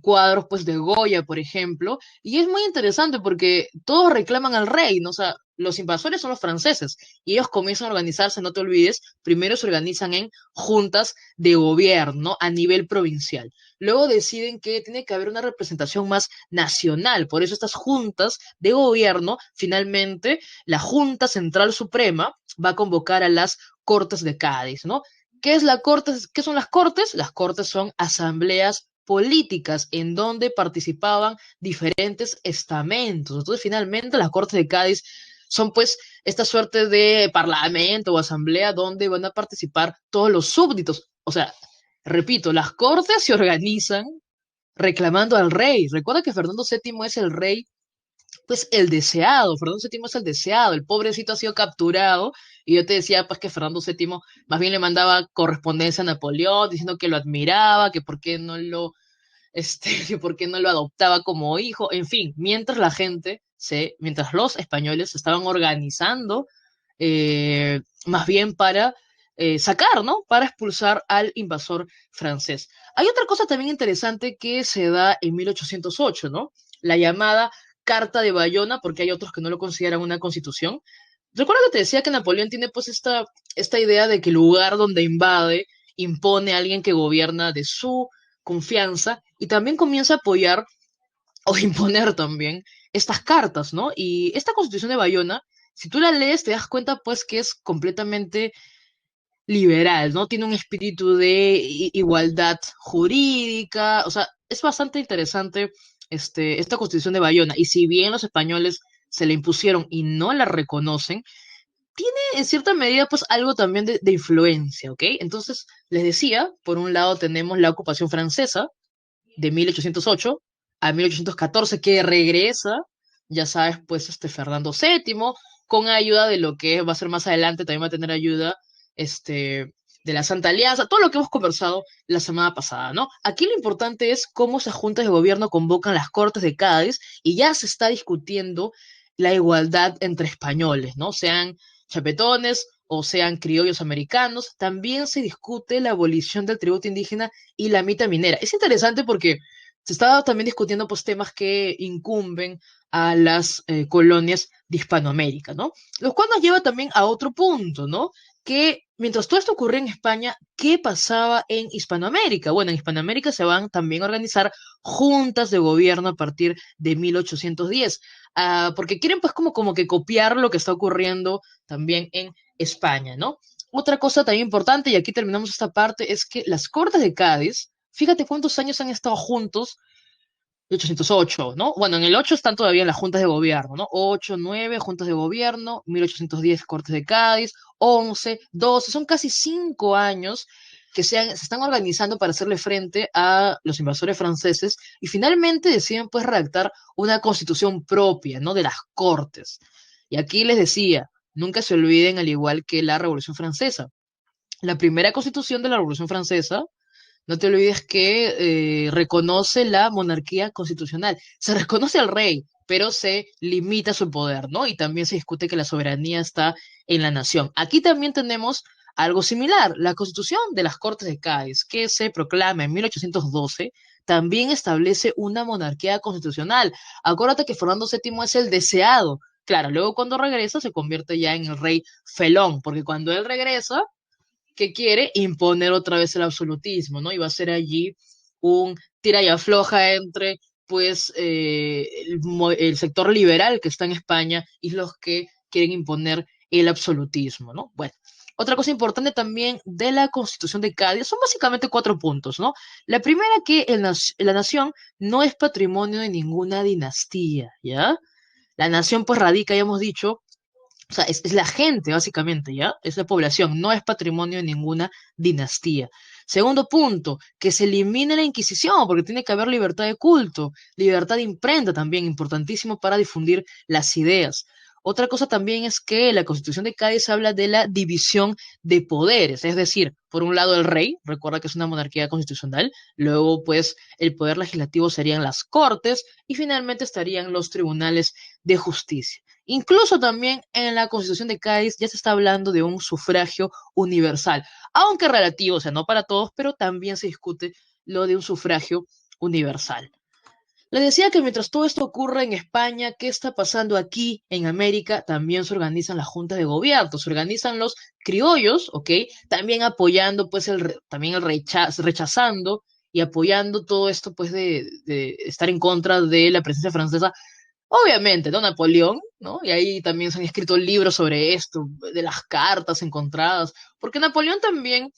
cuadros, pues, de Goya, por ejemplo, y es muy interesante porque todos reclaman al rey, ¿no? O sea, los invasores son los franceses, y ellos comienzan a organizarse, no te olvides, primero se organizan en juntas de gobierno a nivel provincial, luego deciden que tiene que haber una representación más nacional, por eso estas juntas de gobierno, finalmente, la Junta Central Suprema va a convocar a las Cortes de Cádiz, ¿no? ¿Qué es la corte? ¿Qué son las cortes? Las cortes son asambleas políticas en donde participaban diferentes estamentos. Entonces, finalmente, las Cortes de Cádiz son pues esta suerte de parlamento o asamblea donde van a participar todos los súbditos. O sea, repito, las Cortes se organizan reclamando al rey. Recuerda que Fernando VII es el rey pues el deseado, Fernando VII es el deseado, el pobrecito ha sido capturado y yo te decía pues que Fernando VII más bien le mandaba correspondencia a Napoleón diciendo que lo admiraba, que por qué no lo, que por qué no lo adoptaba como hijo, en fin, mientras los españoles se estaban organizando más bien para sacar, ¿no? Para expulsar al invasor francés. Hay otra cosa también interesante que se da en 1808, ¿no? La llamada Carta de Bayona, porque hay otros que no lo consideran una constitución. Recuerda que te decía que Napoleón tiene pues esta idea de que el lugar donde invade impone a alguien que gobierna de su confianza y también comienza a apoyar o imponer también estas cartas, ¿no? Y esta constitución de Bayona, si tú la lees, te das cuenta pues que es completamente liberal, ¿no? Tiene un espíritu de igualdad jurídica, o sea, es bastante interesante esta constitución de Bayona, y si bien los españoles se la impusieron y no la reconocen, tiene en cierta medida pues algo también de influencia, ¿ok? Entonces, les decía, por un lado tenemos la ocupación francesa de 1808 a 1814 que regresa, ya sabes, pues Fernando VII, con ayuda de lo que va a ser más adelante, también va a tener ayuda de la Santa Alianza, todo lo que hemos conversado la semana pasada, ¿no? Aquí lo importante es cómo esas juntas de gobierno convocan las Cortes de Cádiz y ya se está discutiendo la igualdad entre españoles, ¿no? Sean chapetones o sean criollos americanos, también se discute la abolición del tributo indígena y la mita minera. Es interesante porque se estaba también discutiendo pues temas que incumben a las colonias de Hispanoamérica, ¿no? Lo cual nos lleva también a otro punto, ¿no? Que mientras todo esto ocurría en España, ¿qué pasaba en Hispanoamérica? Bueno, en Hispanoamérica se van también a organizar juntas de gobierno a partir de 1810, porque quieren pues como que copiar lo que está ocurriendo también en España, ¿no? Otra cosa también importante, y aquí terminamos esta parte, es que las Cortes de Cádiz, fíjate cuántos años han estado juntos, 1808, ¿no? Bueno, en el 8 están todavía las juntas de gobierno, ¿no? 8, 9 juntas de gobierno, 1810 Cortes de Cádiz, 11, 12, son casi 5 años que se están organizando para hacerle frente a los invasores franceses y finalmente deciden pues redactar una constitución propia, ¿no? De las Cortes. Y aquí les decía, nunca se olviden, al igual que la Revolución Francesa, la primera constitución de la Revolución Francesa, no te olvides que reconoce la monarquía constitucional. Se reconoce al rey, pero se limita su poder, ¿no? Y también se discute que la soberanía está en la nación. Aquí también tenemos algo similar, la constitución de las Cortes de Cádiz, que se proclama en 1812, también establece una monarquía constitucional. Acuérdate que Fernando VII es el deseado. Claro, luego cuando regresa se convierte ya en el rey felón, porque cuando él regresa que quiere imponer otra vez el absolutismo, ¿no? Y va a ser allí un tira y afloja entre, pues, el sector liberal que está en España y los que quieren imponer el absolutismo, ¿no? Bueno, otra cosa importante también de la Constitución de Cádiz son básicamente 4 puntos, ¿no? La primera que la nación no es patrimonio de ninguna dinastía, ¿ya? La nación pues radica, ya hemos dicho, O sea, es la gente, básicamente, ¿ya? Es la población, no es patrimonio de ninguna dinastía. Segundo punto, que se elimine la Inquisición, porque tiene que haber libertad de culto, libertad de imprenta también, importantísimo para difundir las ideas. Otra cosa también es que la Constitución de Cádiz habla de la división de poderes, es decir, por un lado el rey, recuerda que es una monarquía constitucional, luego pues el poder legislativo serían las cortes y finalmente estarían los tribunales de justicia. Incluso también en la Constitución de Cádiz ya se está hablando de un sufragio universal, aunque relativo, o sea, no para todos, pero también se discute lo de un sufragio universal. Les decía que mientras todo esto ocurre en España, ¿qué está pasando aquí en América? También se organizan las juntas de gobierno, se organizan los criollos, ¿ok? También apoyando, pues, también rechazando y apoyando todo esto, pues, de estar en contra de la presencia francesa. Obviamente, ¿no? Napoleón, ¿no? Y ahí también se han escrito libros sobre esto, de las cartas encontradas, porque Napoleón también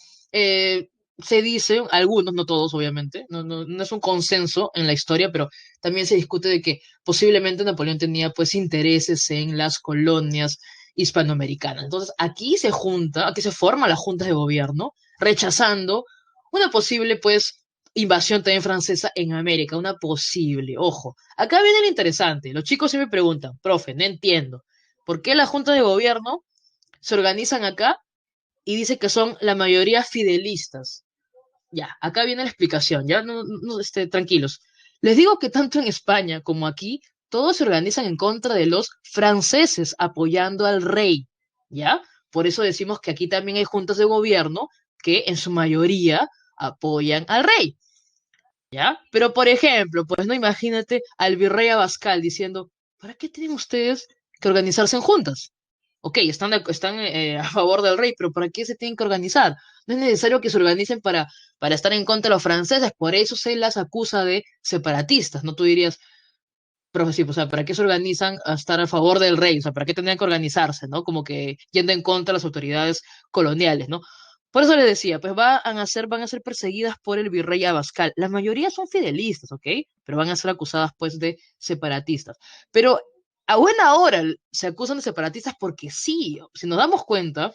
se dice, algunos, no todos, obviamente, no es un consenso en la historia, pero también se discute de que posiblemente Napoleón tenía pues intereses en las colonias hispanoamericanas. Entonces, aquí se junta, aquí se forma la junta de gobierno, rechazando una posible pues invasión también francesa en América, una posible, ojo. Acá viene lo interesante. Los chicos sí me preguntan, profe, no entiendo. ¿Por qué la Junta de Gobierno se organizan acá y dice que son la mayoría fidelistas? Ya, acá viene la explicación, ya tranquilos. Les digo que tanto en España como aquí, todos se organizan en contra de los franceses apoyando al rey, ¿ya? Por eso decimos que aquí también hay juntas de gobierno que en su mayoría apoyan al rey. ¿Ya? Pero, por ejemplo, pues no imagínate al virrey Abascal diciendo, ¿para qué tienen ustedes que organizarse en juntas? Ok, están a favor del rey, pero ¿para qué se tienen que organizar? No es necesario que se organicen para estar en contra de los franceses, por eso se las acusa de separatistas, ¿no? Tú dirías, pero sí, o sea, ¿para qué se organizan a estar a favor del rey? O sea, ¿para qué tendrían que organizarse, ¿no? Como que yendo en contra de las autoridades coloniales, ¿no? Por eso le decía, pues van a ser perseguidas por el virrey Abascal. La mayoría son fidelistas, ¿ok? Pero van a ser acusadas, pues, de separatistas. Pero a buena hora se acusan de separatistas porque sí, si nos damos cuenta,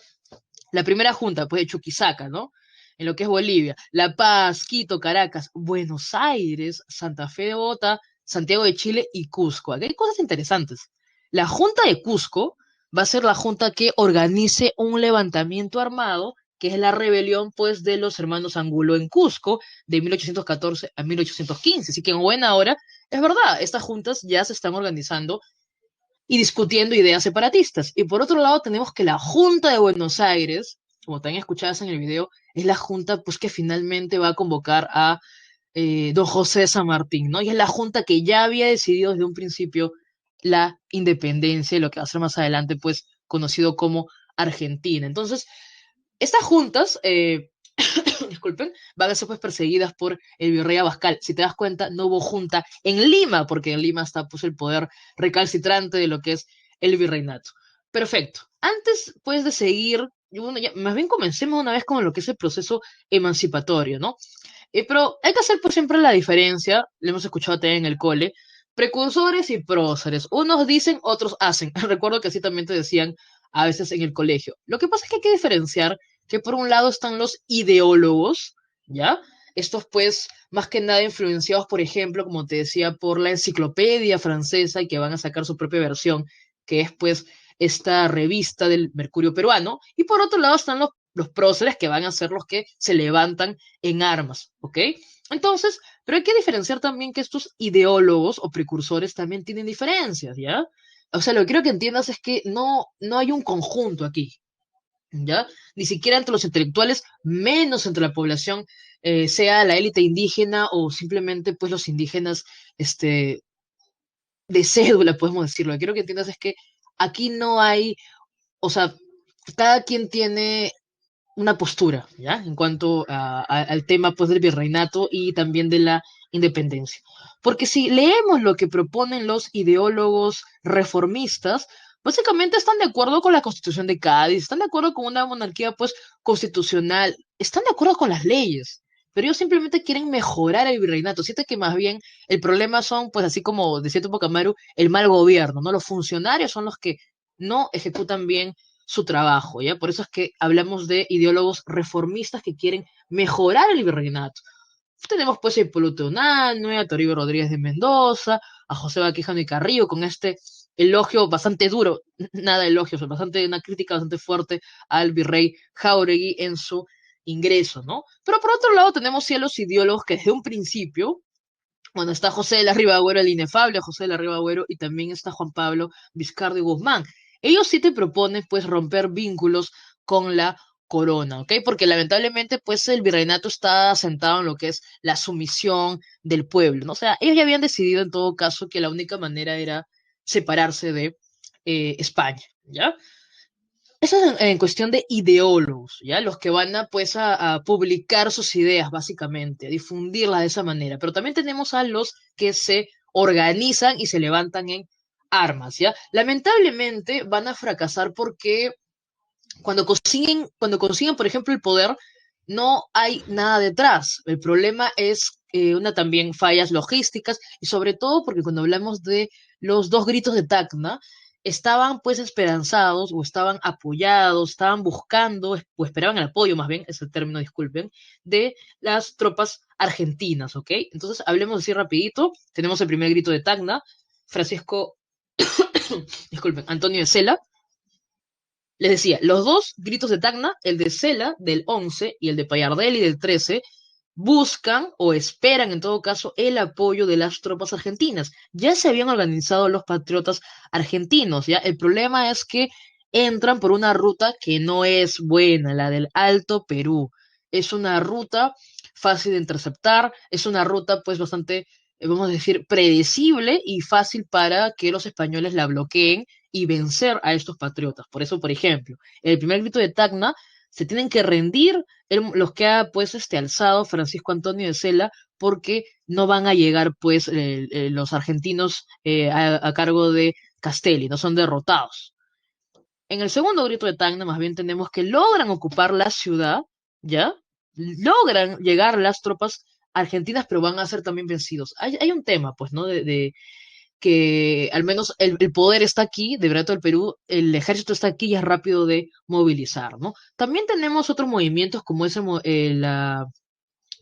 la primera junta, pues, de Chuquisaca, ¿no? En lo que es Bolivia, La Paz, Quito, Caracas, Buenos Aires, Santa Fe de Bogotá, Santiago de Chile y Cusco. Aquí hay cosas interesantes. La Junta de Cusco va a ser la junta que organice un levantamiento armado, que es la rebelión, pues, de los hermanos Angulo en Cusco, de 1814 a 1815. Así que en buena hora, es verdad, estas juntas ya se están organizando y discutiendo ideas separatistas. Y por otro lado tenemos que la Junta de Buenos Aires, como también escuchabas en el video, es la junta pues que finalmente va a convocar a don José San Martín, ¿no? Y es la junta que ya había decidido desde un principio la independencia y lo que va a ser más adelante pues conocido como Argentina. Entonces, estas juntas, disculpen, van a ser pues perseguidas por el virrey Abascal. Si te das cuenta, no hubo junta en Lima, porque en Lima está pues el poder recalcitrante de lo que es el virreinato. Perfecto. Antes pues de seguir, bueno, ya, más bien comencemos una vez con lo que es el proceso emancipatorio, ¿no? Pero hay que hacer por siempre la diferencia, lo hemos escuchado también en el cole, precursores y próceres. Unos dicen, otros hacen. Recuerdo que así también te decían a veces en el colegio. Lo que pasa es que hay que diferenciar que por un lado están los ideólogos, ¿ya? Estos pues más que nada influenciados, por ejemplo, como te decía, por la enciclopedia francesa y que van a sacar su propia versión, que es pues esta revista del Mercurio peruano. Y por otro lado están los próceres que van a ser los que se levantan en armas, ¿ok? Entonces, pero hay que diferenciar también que estos ideólogos o precursores también tienen diferencias, ¿ya? O sea, lo que quiero que entiendas es que no hay un conjunto aquí, ¿ya? Ni siquiera entre los intelectuales, menos entre la población, sea la élite indígena o simplemente pues los indígenas, de cédula, podemos decirlo. Lo que quiero que entiendas es que aquí no hay, o sea, cada quien tiene una postura, ¿ya? En cuanto al tema, pues, del virreinato y también de la independencia. Porque si leemos lo que proponen los ideólogos reformistas, básicamente están de acuerdo con la Constitución de Cádiz, están de acuerdo con una monarquía, pues, constitucional, están de acuerdo con las leyes, pero ellos simplemente quieren mejorar el virreinato. Siento que más bien el problema son, pues, así como decía Tupac Amaru, el mal gobierno, ¿no? Los funcionarios son los que no ejecutan bien su trabajo, ¿ya? Por eso es que hablamos de ideólogos reformistas que quieren mejorar el virreinato. Tenemos pues a Hipólito Unanue, a Toribio Rodríguez de Mendoza, a José Baquijano y Carrillo con este elogio bastante duro, nada de elogios, bastante, una crítica bastante fuerte al virrey Jáuregui en su ingreso, ¿no? Pero por otro lado tenemos sí a los ideólogos que desde un principio, bueno, está José de la Riva Agüero, el inefable José de la Riva Agüero, y también está Juan Pablo Vizcardo y Guzmán. Ellos sí te proponen, pues, romper vínculos con la corona, ¿ok? Porque lamentablemente, pues, el virreinato está asentado en lo que es la sumisión del pueblo, ¿no? O sea, ellos ya habían decidido en todo caso que la única manera era separarse de España, ¿ya? Eso es en cuestión de ideólogos, ¿ya? Los que van a, pues, a publicar sus ideas, básicamente, a difundirlas de esa manera. Pero también tenemos a los que se organizan y se levantan en armas, ¿ya? Lamentablemente van a fracasar porque cuando consiguen, por ejemplo, el poder, no hay nada detrás. El problema es una también fallas logísticas y sobre todo porque cuando hablamos de los dos gritos de Tacna, estaban pues esperanzados o estaban apoyados, estaban buscando o esperaban el apoyo, más bien, es el término, disculpen, de las tropas argentinas, ¿ok? Entonces, hablemos así rapidito. Tenemos el primer grito de Tacna, Francisco, disculpen, Antonio de Cela, les decía, los dos gritos de Tacna, el de Cela del 11 y el de Payardelli del 13, buscan o esperan en todo caso el apoyo de las tropas argentinas. Ya se habían organizado los patriotas argentinos, ¿ya? El problema es que entran por una ruta que no es buena, la del Alto Perú. Es una ruta fácil de interceptar, es una ruta pues bastante, vamos a decir, predecible y fácil para que los españoles la bloqueen y vencer a estos patriotas. Por eso, por ejemplo, el primer grito de Tacna se tienen que rendir los que ha pues alzado Francisco Antonio de Cela porque no van a llegar pues los argentinos a cargo de Castelli, no son derrotados. En el segundo grito de Tacna más bien tenemos que logran ocupar la ciudad, ¿ya? Logran llegar las tropas argentinas, pero van a ser también vencidos. Hay un tema, pues, ¿no? De que al menos el poder está aquí, de verdad, del Perú, el ejército está aquí y es rápido de movilizar, ¿no? También tenemos otros movimientos como la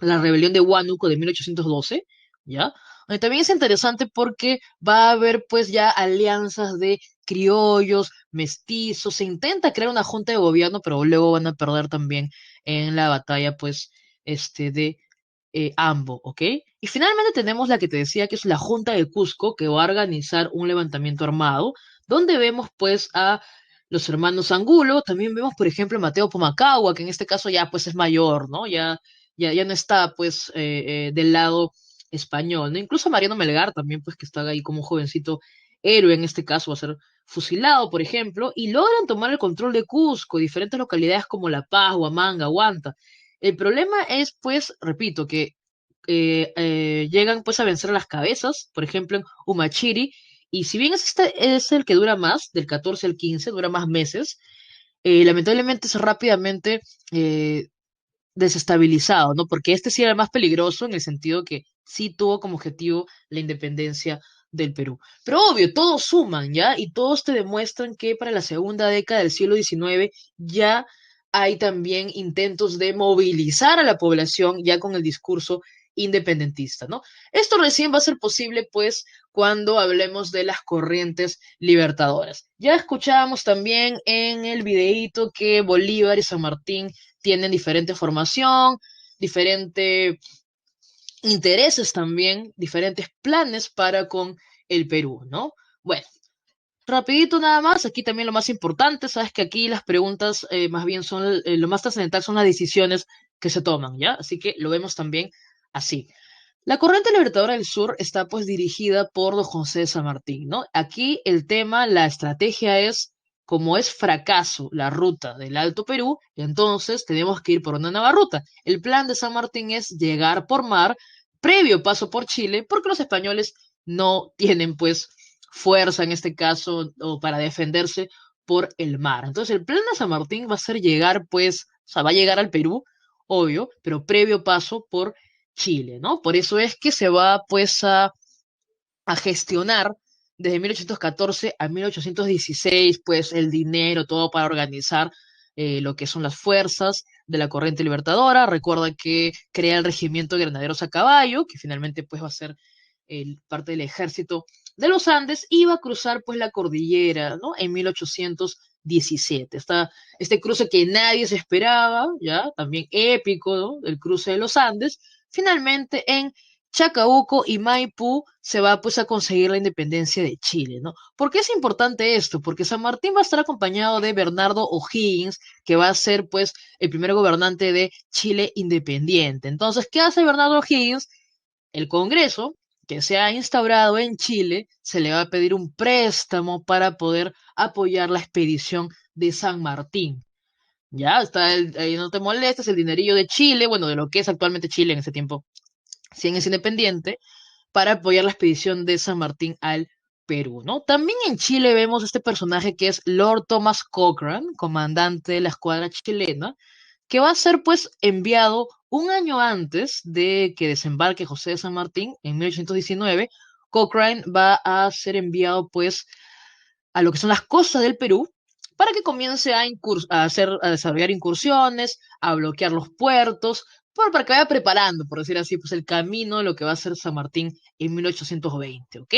rebelión de Huánuco de 1812, ¿ya? También es interesante porque va a haber pues ya alianzas de criollos, mestizos, se intenta crear una junta de gobierno, pero luego van a perder también en la batalla pues de Ambo, ¿ok? Y finalmente tenemos la que te decía que es la Junta de Cusco, que va a organizar un levantamiento armado, donde vemos pues a los hermanos Angulo, también vemos por ejemplo a Mateo Pomacagua, que en este caso ya pues es mayor, ¿no? Ya no está pues del lado español, ¿no? Incluso Mariano Melgar también pues que está ahí como un jovencito héroe en este caso va a ser fusilado, por ejemplo, y logran tomar el control de Cusco, diferentes localidades como La Paz, Huamanga, Huanta. El problema es, pues, repito, que llegan pues a vencer a las cabezas, por ejemplo en Humachiri, y si bien es el que dura más, del 14 al 15, dura más meses, lamentablemente es rápidamente eh, desestabilizado, ¿no? Porque este sí era el más peligroso en el sentido que sí tuvo como objetivo la independencia del Perú. Pero obvio, todos suman, ¿ya? Y todos te demuestran que para la segunda década del siglo XIX ya hay también intentos de movilizar a la población ya con el discurso independentista, ¿no? Esto recién va a ser posible, pues, cuando hablemos de las corrientes libertadoras. Ya escuchábamos también en el videíto que Bolívar y San Martín tienen diferente formación, diferentes intereses también, diferentes planes para con el Perú, ¿no? Bueno, rapidito nada más, aquí también lo más importante, sabes que aquí las preguntas más bien son, lo más trascendental son las decisiones que se toman, ¿ya? Así que lo vemos también así. La corriente libertadora del sur está pues dirigida por don José de San Martín, ¿no? Aquí el tema, la estrategia es, como es fracaso la ruta del Alto Perú, entonces tenemos que ir por una nueva ruta. El plan de San Martín es llegar por mar, previo paso por Chile, porque los españoles no tienen pues fuerza en este caso o para defenderse por el mar. Entonces el plan de San Martín va a ser llegar pues, o sea, va a llegar al Perú, obvio, pero previo paso por Chile, ¿no? Por eso es que se va pues a gestionar desde 1814 a 1816, pues el dinero, todo para organizar lo que son las fuerzas de la corriente libertadora. Recuerda que crea el regimiento de granaderos a caballo, que finalmente pues va a ser parte del ejército de los Andes, y va a cruzar pues la cordillera, ¿no? En 1817. Este cruce que nadie se esperaba, ¿ya? También épico, ¿no? El cruce de los Andes. Finalmente en Chacabuco y Maipú se va pues a conseguir la independencia de Chile, ¿no? ¿Por qué es importante esto? Porque San Martín va a estar acompañado de Bernardo O'Higgins, que va a ser pues el primer gobernante de Chile independiente. Entonces, ¿qué hace Bernardo O'Higgins? El Congreso que se ha instaurado en Chile se le va a pedir un préstamo para poder apoyar la expedición de San Martín. Ya, está ahí no te molestes, el dinerillo de Chile, bueno, de lo que es actualmente Chile en ese tiempo, si es independiente, para apoyar la expedición de San Martín al Perú, ¿no? También en Chile vemos este personaje que es Lord Thomas Cochrane, comandante de la escuadra chilena, que va a ser pues enviado un año antes de que desembarque José de San Martín en 1819. Cochrane va a ser enviado pues a lo que son las costas del Perú para que comience a desarrollar incursiones, a bloquear los puertos, para que vaya preparando, por decir así, pues el camino de lo que va a ser San Martín en 1820, ¿ok?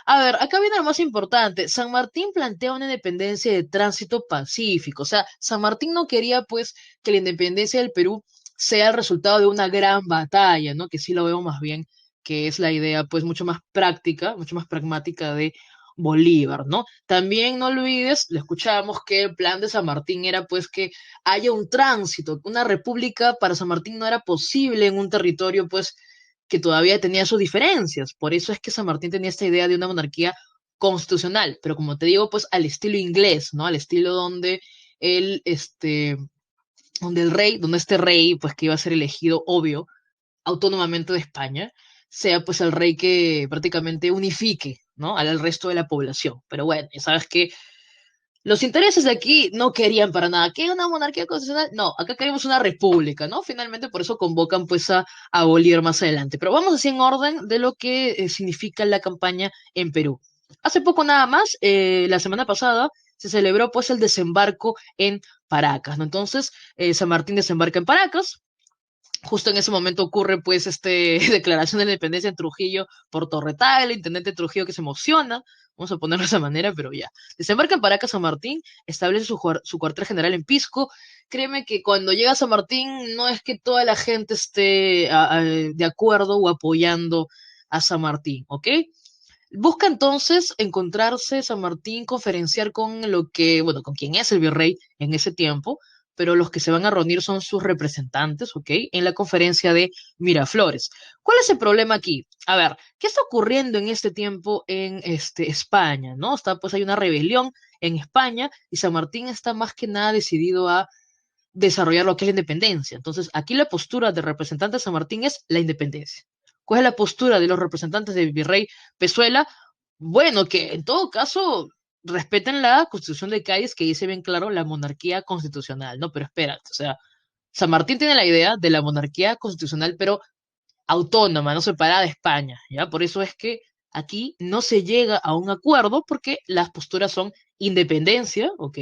A ver, acá viene lo más importante. San Martín plantea una independencia de tránsito pacífico. O sea, San Martín no quería, pues, que la independencia del Perú sea el resultado de una gran batalla, ¿no? Que sí lo veo más bien, que es la idea, pues, mucho más práctica, mucho más pragmática de Bolívar, ¿no? También no olvides, lo escuchábamos, que el plan de San Martín era, pues, que haya un tránsito. Una república para San Martín no era posible en un territorio, pues, que todavía tenía sus diferencias. Por eso es que San Martín tenía esta idea de una monarquía constitucional, pero como te digo, pues al estilo inglés, ¿no? Al estilo donde el, este, donde el rey, donde este rey, pues que iba a ser elegido, obvio, autónomamente de España, sea pues el rey que prácticamente unifique, ¿no? Al resto de la población. Pero bueno, ya sabes que los intereses de aquí no querían para nada. ¿Qué una monarquía constitucional? No, acá queremos una república, ¿no? Finalmente por eso convocan pues a Bolívar más adelante. Pero vamos así en orden de lo que significa la campaña en Perú. Hace poco nada más, la semana pasada, se celebró pues el desembarco en Paracas, ¿no? Entonces, San Martín desembarca en Paracas. Justo en ese momento ocurre pues declaración de independencia en Trujillo por Torretá, el intendente de Trujillo que se emociona, vamos a ponerlo de esa manera, pero ya. Desembarca en Paracas San Martín, establece su cuartel general en Pisco. Créeme que cuando llega a San Martín no es que toda la gente esté de acuerdo o apoyando a San Martín, ¿ok? Busca entonces encontrarse San Martín, conferenciar con bueno, con quien es el virrey en ese tiempo, pero los que se van a reunir son sus representantes, ¿ok? En la conferencia de Miraflores. ¿Cuál es el problema aquí? A ver, ¿qué está ocurriendo en este tiempo en España, ¿no? Pues hay una rebelión en España y San Martín está más que nada decidido a desarrollar lo que es la independencia. Entonces, aquí la postura del representante de San Martín es la independencia. ¿Cuál es la postura de los representantes del virrey Pezuela? Bueno, que en todo caso respeten la Constitución de Cádiz, que dice bien claro la monarquía constitucional, ¿no? Pero espérate, o sea, San Martín tiene la idea de la monarquía constitucional, pero autónoma, no separada de España, ¿ya? Por eso es que aquí no se llega a un acuerdo porque las posturas son independencia, ¿ok?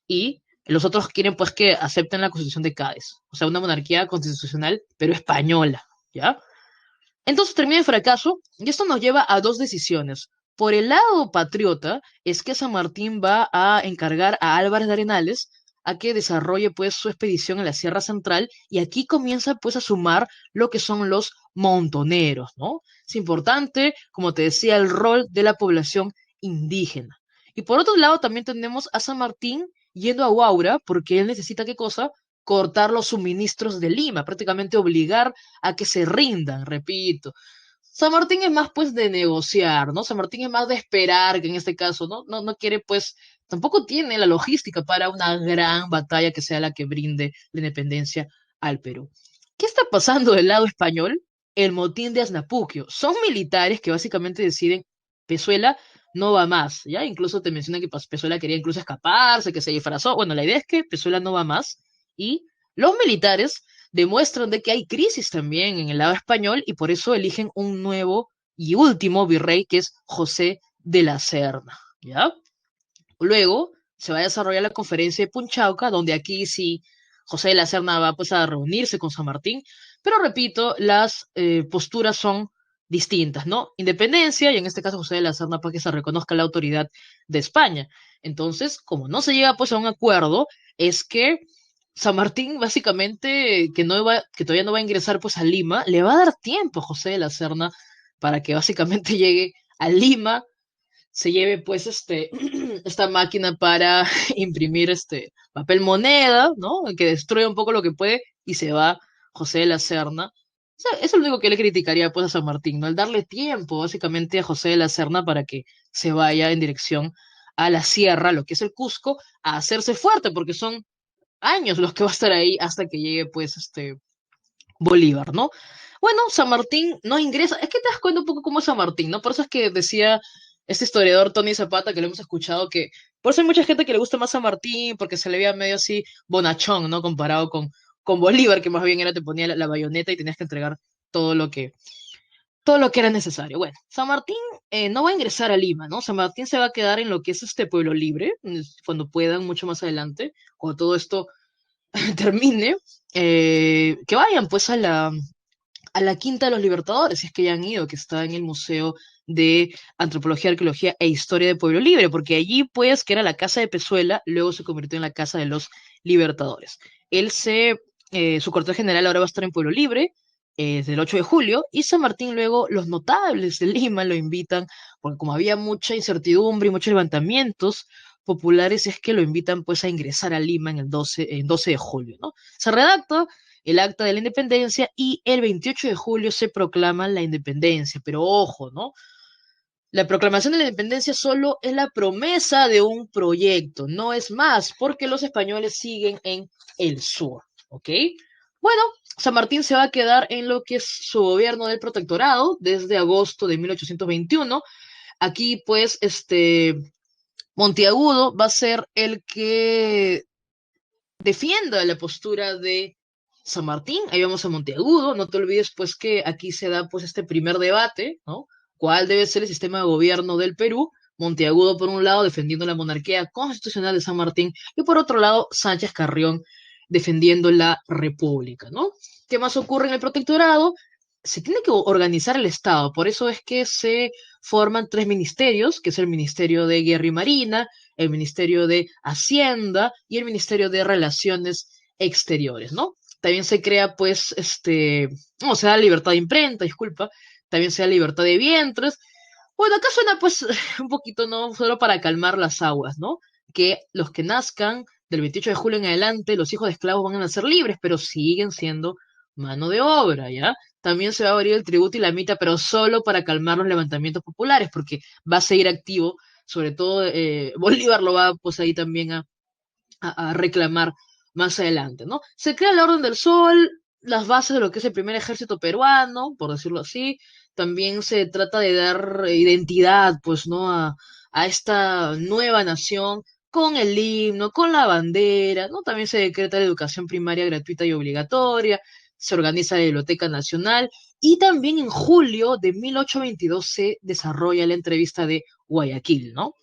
Y los otros quieren pues que acepten la Constitución de Cádiz, o sea, una monarquía constitucional, pero española, ¿ya? Entonces termina en fracaso y esto nos lleva a dos decisiones. Por el lado patriota es que San Martín va a encargar a Álvarez de Arenales a que desarrolle pues su expedición en la Sierra Central y aquí comienza pues a sumar lo que son los montoneros, ¿no? Es importante, como te decía, el rol de la población indígena. Y por otro lado también tenemos a San Martín yendo a Huaura porque él necesita, ¿qué cosa? Cortar los suministros de Lima, prácticamente obligar a que se rindan, repito. San Martín es más pues de negociar, ¿no? San Martín es más de esperar, que en este caso, no quiere pues, tampoco tiene la logística para una gran batalla que sea la que brinde la independencia al Perú. ¿Qué está pasando del lado español? El motín de Asnapuquio. Son militares que básicamente deciden, Pezuela no va más, ¿ya? Incluso te menciona que Pezuela quería incluso escaparse, que se disfrazó. Bueno, la idea es que Pezuela no va más y los militares demuestran de que hay crisis también en el lado español y por eso eligen un nuevo y último virrey que es José de la Serna, ¿ya? Luego se va a desarrollar la conferencia de Punchauca, donde aquí sí José de la Serna va pues a reunirse con San Martín, pero repito, las posturas son distintas, ¿no? Independencia, y en este caso José de la Serna para que se reconozca la autoridad de España. Entonces, como no se llega pues a un acuerdo, es que San Martín básicamente, que todavía no va a ingresar pues a Lima, le va a dar tiempo a José de la Serna para que básicamente llegue a Lima, se lleve pues esta máquina para imprimir papel moneda, ¿no? Que destruye un poco lo que puede y se va José de la Serna. O sea, eso es lo único que le criticaría pues a San Martín, ¿no? El darle tiempo básicamente a José de la Serna para que se vaya en dirección a la sierra, lo que es el Cusco, a hacerse fuerte, porque son años los que va a estar ahí hasta que llegue pues Bolívar, ¿no? Bueno, San Martín no ingresa. Es que te das cuenta un poco cómo es San Martín, ¿no? Por eso es que decía este historiador Tony Zapata, que lo hemos escuchado, que por eso hay mucha gente que le gusta más San Martín, porque se le veía medio así bonachón, ¿no? Comparado con Bolívar, que más bien era te ponía la bayoneta y tenías que entregar todo lo que, todo lo que era necesario. Bueno, San Martín no va a ingresar a Lima, ¿no? San Martín se va a quedar en lo que es este pueblo libre, cuando puedan, mucho más adelante, cuando todo esto termine, que vayan pues a la Quinta de los Libertadores, si es que ya han ido, que está en el Museo de Antropología, Arqueología e Historia de Pueblo Libre, porque allí, pues, que era la casa de Pezuela, luego se convirtió en la casa de los Libertadores. Su cuartel general ahora va a estar en Pueblo Libre, desde el 8 de julio, y San Martín luego, los notables de Lima lo invitan, porque como había mucha incertidumbre y muchos levantamientos populares, es que lo invitan pues a ingresar a Lima en 12 de julio, ¿no? Se redacta el acta de la independencia y el 28 de julio se proclama la independencia. Pero ojo, ¿no? La proclamación de la independencia solo es la promesa de un proyecto, no es más, porque los españoles siguen en el sur, ¿ok? Bueno, San Martín se va a quedar en lo que es su gobierno del protectorado desde agosto de 1821. Aquí, pues, Monteagudo va a ser el que defienda la postura de San Martín. Ahí vamos a Monteagudo. No te olvides, pues, que aquí se da, pues, este primer debate, ¿no? ¿Cuál debe ser el sistema de gobierno del Perú? Monteagudo, por un lado, defendiendo la monarquía constitucional de San Martín, y por otro lado, Sánchez Carrión defendiendo la república, ¿no? ¿Qué más ocurre en el protectorado? Se tiene que organizar el Estado, por eso es que se forman tres ministerios, que es el Ministerio de Guerra y Marina, el Ministerio de Hacienda y el Ministerio de Relaciones Exteriores, ¿no? También se crea, pues, no, se da libertad de imprenta, disculpa, también se da libertad de vientres. Bueno, acá suena, pues, un poquito, ¿no? Solo para calmar las aguas, ¿no? Que los que nazcan del 28 de julio en adelante, los hijos de esclavos van a nacer libres, pero siguen siendo mano de obra, ¿ya? También se va a abrir el tributo y la mitad, pero solo para calmar los levantamientos populares, porque va a seguir activo, sobre todo Bolívar lo va pues ahí también a reclamar más adelante, ¿no? Se crea la Orden del Sol, las bases de lo que es el primer ejército peruano, por decirlo así. También se trata de dar identidad, pues, ¿no? A esta nueva nación con el himno, con la bandera, ¿no? También se decreta la educación primaria gratuita y obligatoria, se organiza la Biblioteca Nacional y también en julio de 1822 se desarrolla la entrevista de Guayaquil, ¿no?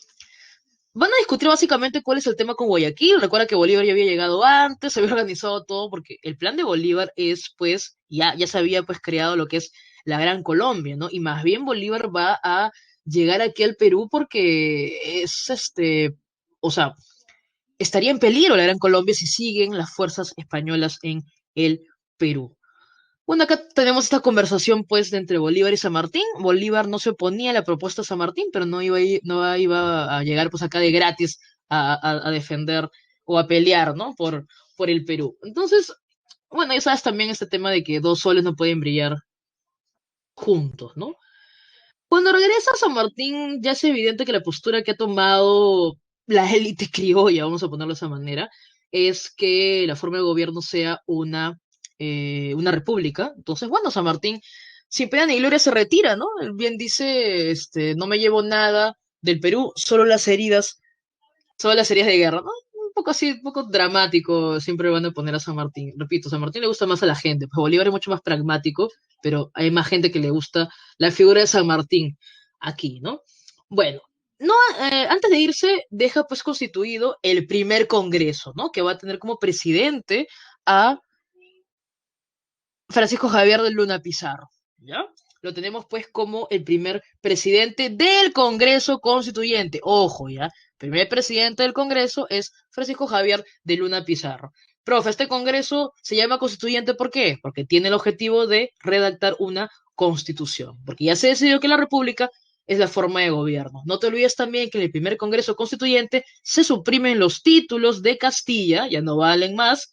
Van a discutir básicamente cuál es el tema con Guayaquil. Recuerda que Bolívar ya había llegado antes, se había organizado todo, porque el plan de Bolívar es, pues, ya se había pues creado lo que es la Gran Colombia, ¿no? Y más bien Bolívar va a llegar aquí al Perú porque es o sea, estaría en peligro la Gran Colombia si siguen las fuerzas españolas en el Perú. Bueno, acá tenemos esta conversación pues de entre Bolívar y San Martín. Bolívar no se oponía a la propuesta de San Martín, pero no iba a llegar pues acá de gratis a defender o a pelear, ¿no? Por el Perú. Entonces, bueno, ya sabes también este tema de que dos soles no pueden brillar juntos, ¿no? Cuando regresa a San Martín, ya es evidente que la postura que ha tomado la élite criolla, vamos a ponerlo de esa manera, es que la forma de gobierno sea una república. Entonces, bueno, San Martín, sin pena ni gloria, se retira, ¿no? Él bien dice, no me llevo nada del Perú, solo las heridas de guerra, ¿no? Un poco así, un poco dramático, siempre van a poner a San Martín. Repito, San Martín le gusta más a la gente, pues Bolívar es mucho más pragmático, pero hay más gente que le gusta la figura de San Martín aquí, ¿no? Bueno, No, antes de irse, deja pues constituido el primer Congreso, ¿no? Que va a tener como presidente a Francisco Javier de Luna Pizarro, ¿ya? Lo tenemos pues como el primer presidente del Congreso Constituyente. Ojo, ¿ya? Primer presidente del Congreso es Francisco Javier de Luna Pizarro. Profe, este Congreso se llama Constituyente, ¿por qué? Porque tiene el objetivo de redactar una constitución. Porque ya se decidió que la República es la forma de gobierno. No te olvides también que en el primer Congreso Constituyente se suprimen los títulos de Castilla, ya no valen más,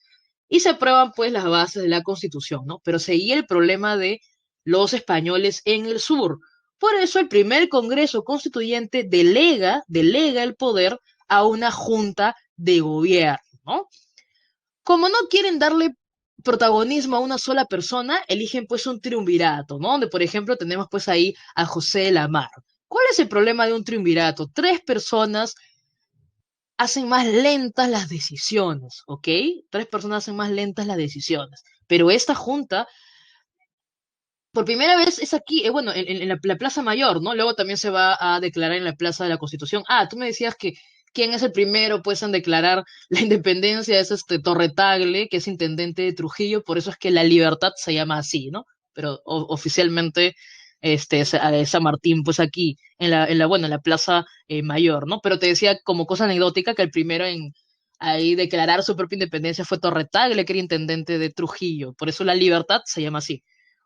y se aprueban pues las bases de la Constitución, ¿no? Pero seguía el problema de los españoles en el sur. Por eso el primer Congreso Constituyente delega el poder a una junta de gobierno, ¿no? Como no quieren darle protagonismo a una sola persona, eligen pues un triunvirato, ¿no? Donde, por ejemplo, tenemos pues ahí a José de la Mar. ¿Cuál es el problema de un triunvirato? Tres personas hacen más lentas las decisiones, ¿ok? Tres personas hacen más lentas las decisiones. Pero esta junta, por primera vez, es aquí, bueno, en la Plaza Mayor, ¿no? Luego también se va a declarar en la Plaza de la Constitución. Ah, tú me decías que quién es el primero, pues, en declarar la independencia es este Torre Tagle, que es intendente de Trujillo, por eso es que la Libertad se llama así, ¿no? Pero oficialmente es San Martín, pues aquí, bueno, en la Plaza Mayor, ¿no? Pero te decía como cosa anecdótica que el primero en ahí declarar su propia independencia fue Torre Tagle, que era intendente de Trujillo, por eso la Libertad se llama así,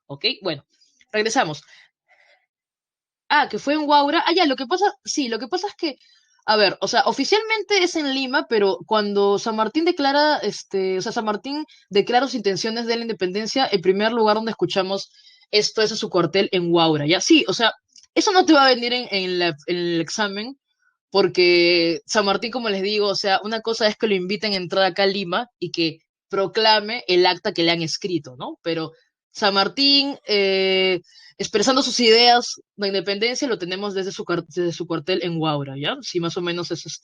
¿ok? Bueno, regresamos. Ah, que fue en Huaura. Ah, ya, lo que pasa, sí, lo que pasa es que, a ver, o sea, oficialmente es en Lima, pero cuando San Martín declara, o sea, San Martín declara sus intenciones de la independencia, el primer lugar donde escuchamos esto es en su cuartel en Huaura, ¿ya? Sí, o sea, eso no te va a venir en el examen, porque San Martín, como les digo, o sea, una cosa es que lo inviten a entrar acá a Lima y que proclame el acta que le han escrito, ¿no? Pero San Martín, expresando sus ideas de independencia, lo tenemos desde su cuartel en Huaura, ¿ya? Sí, más o menos es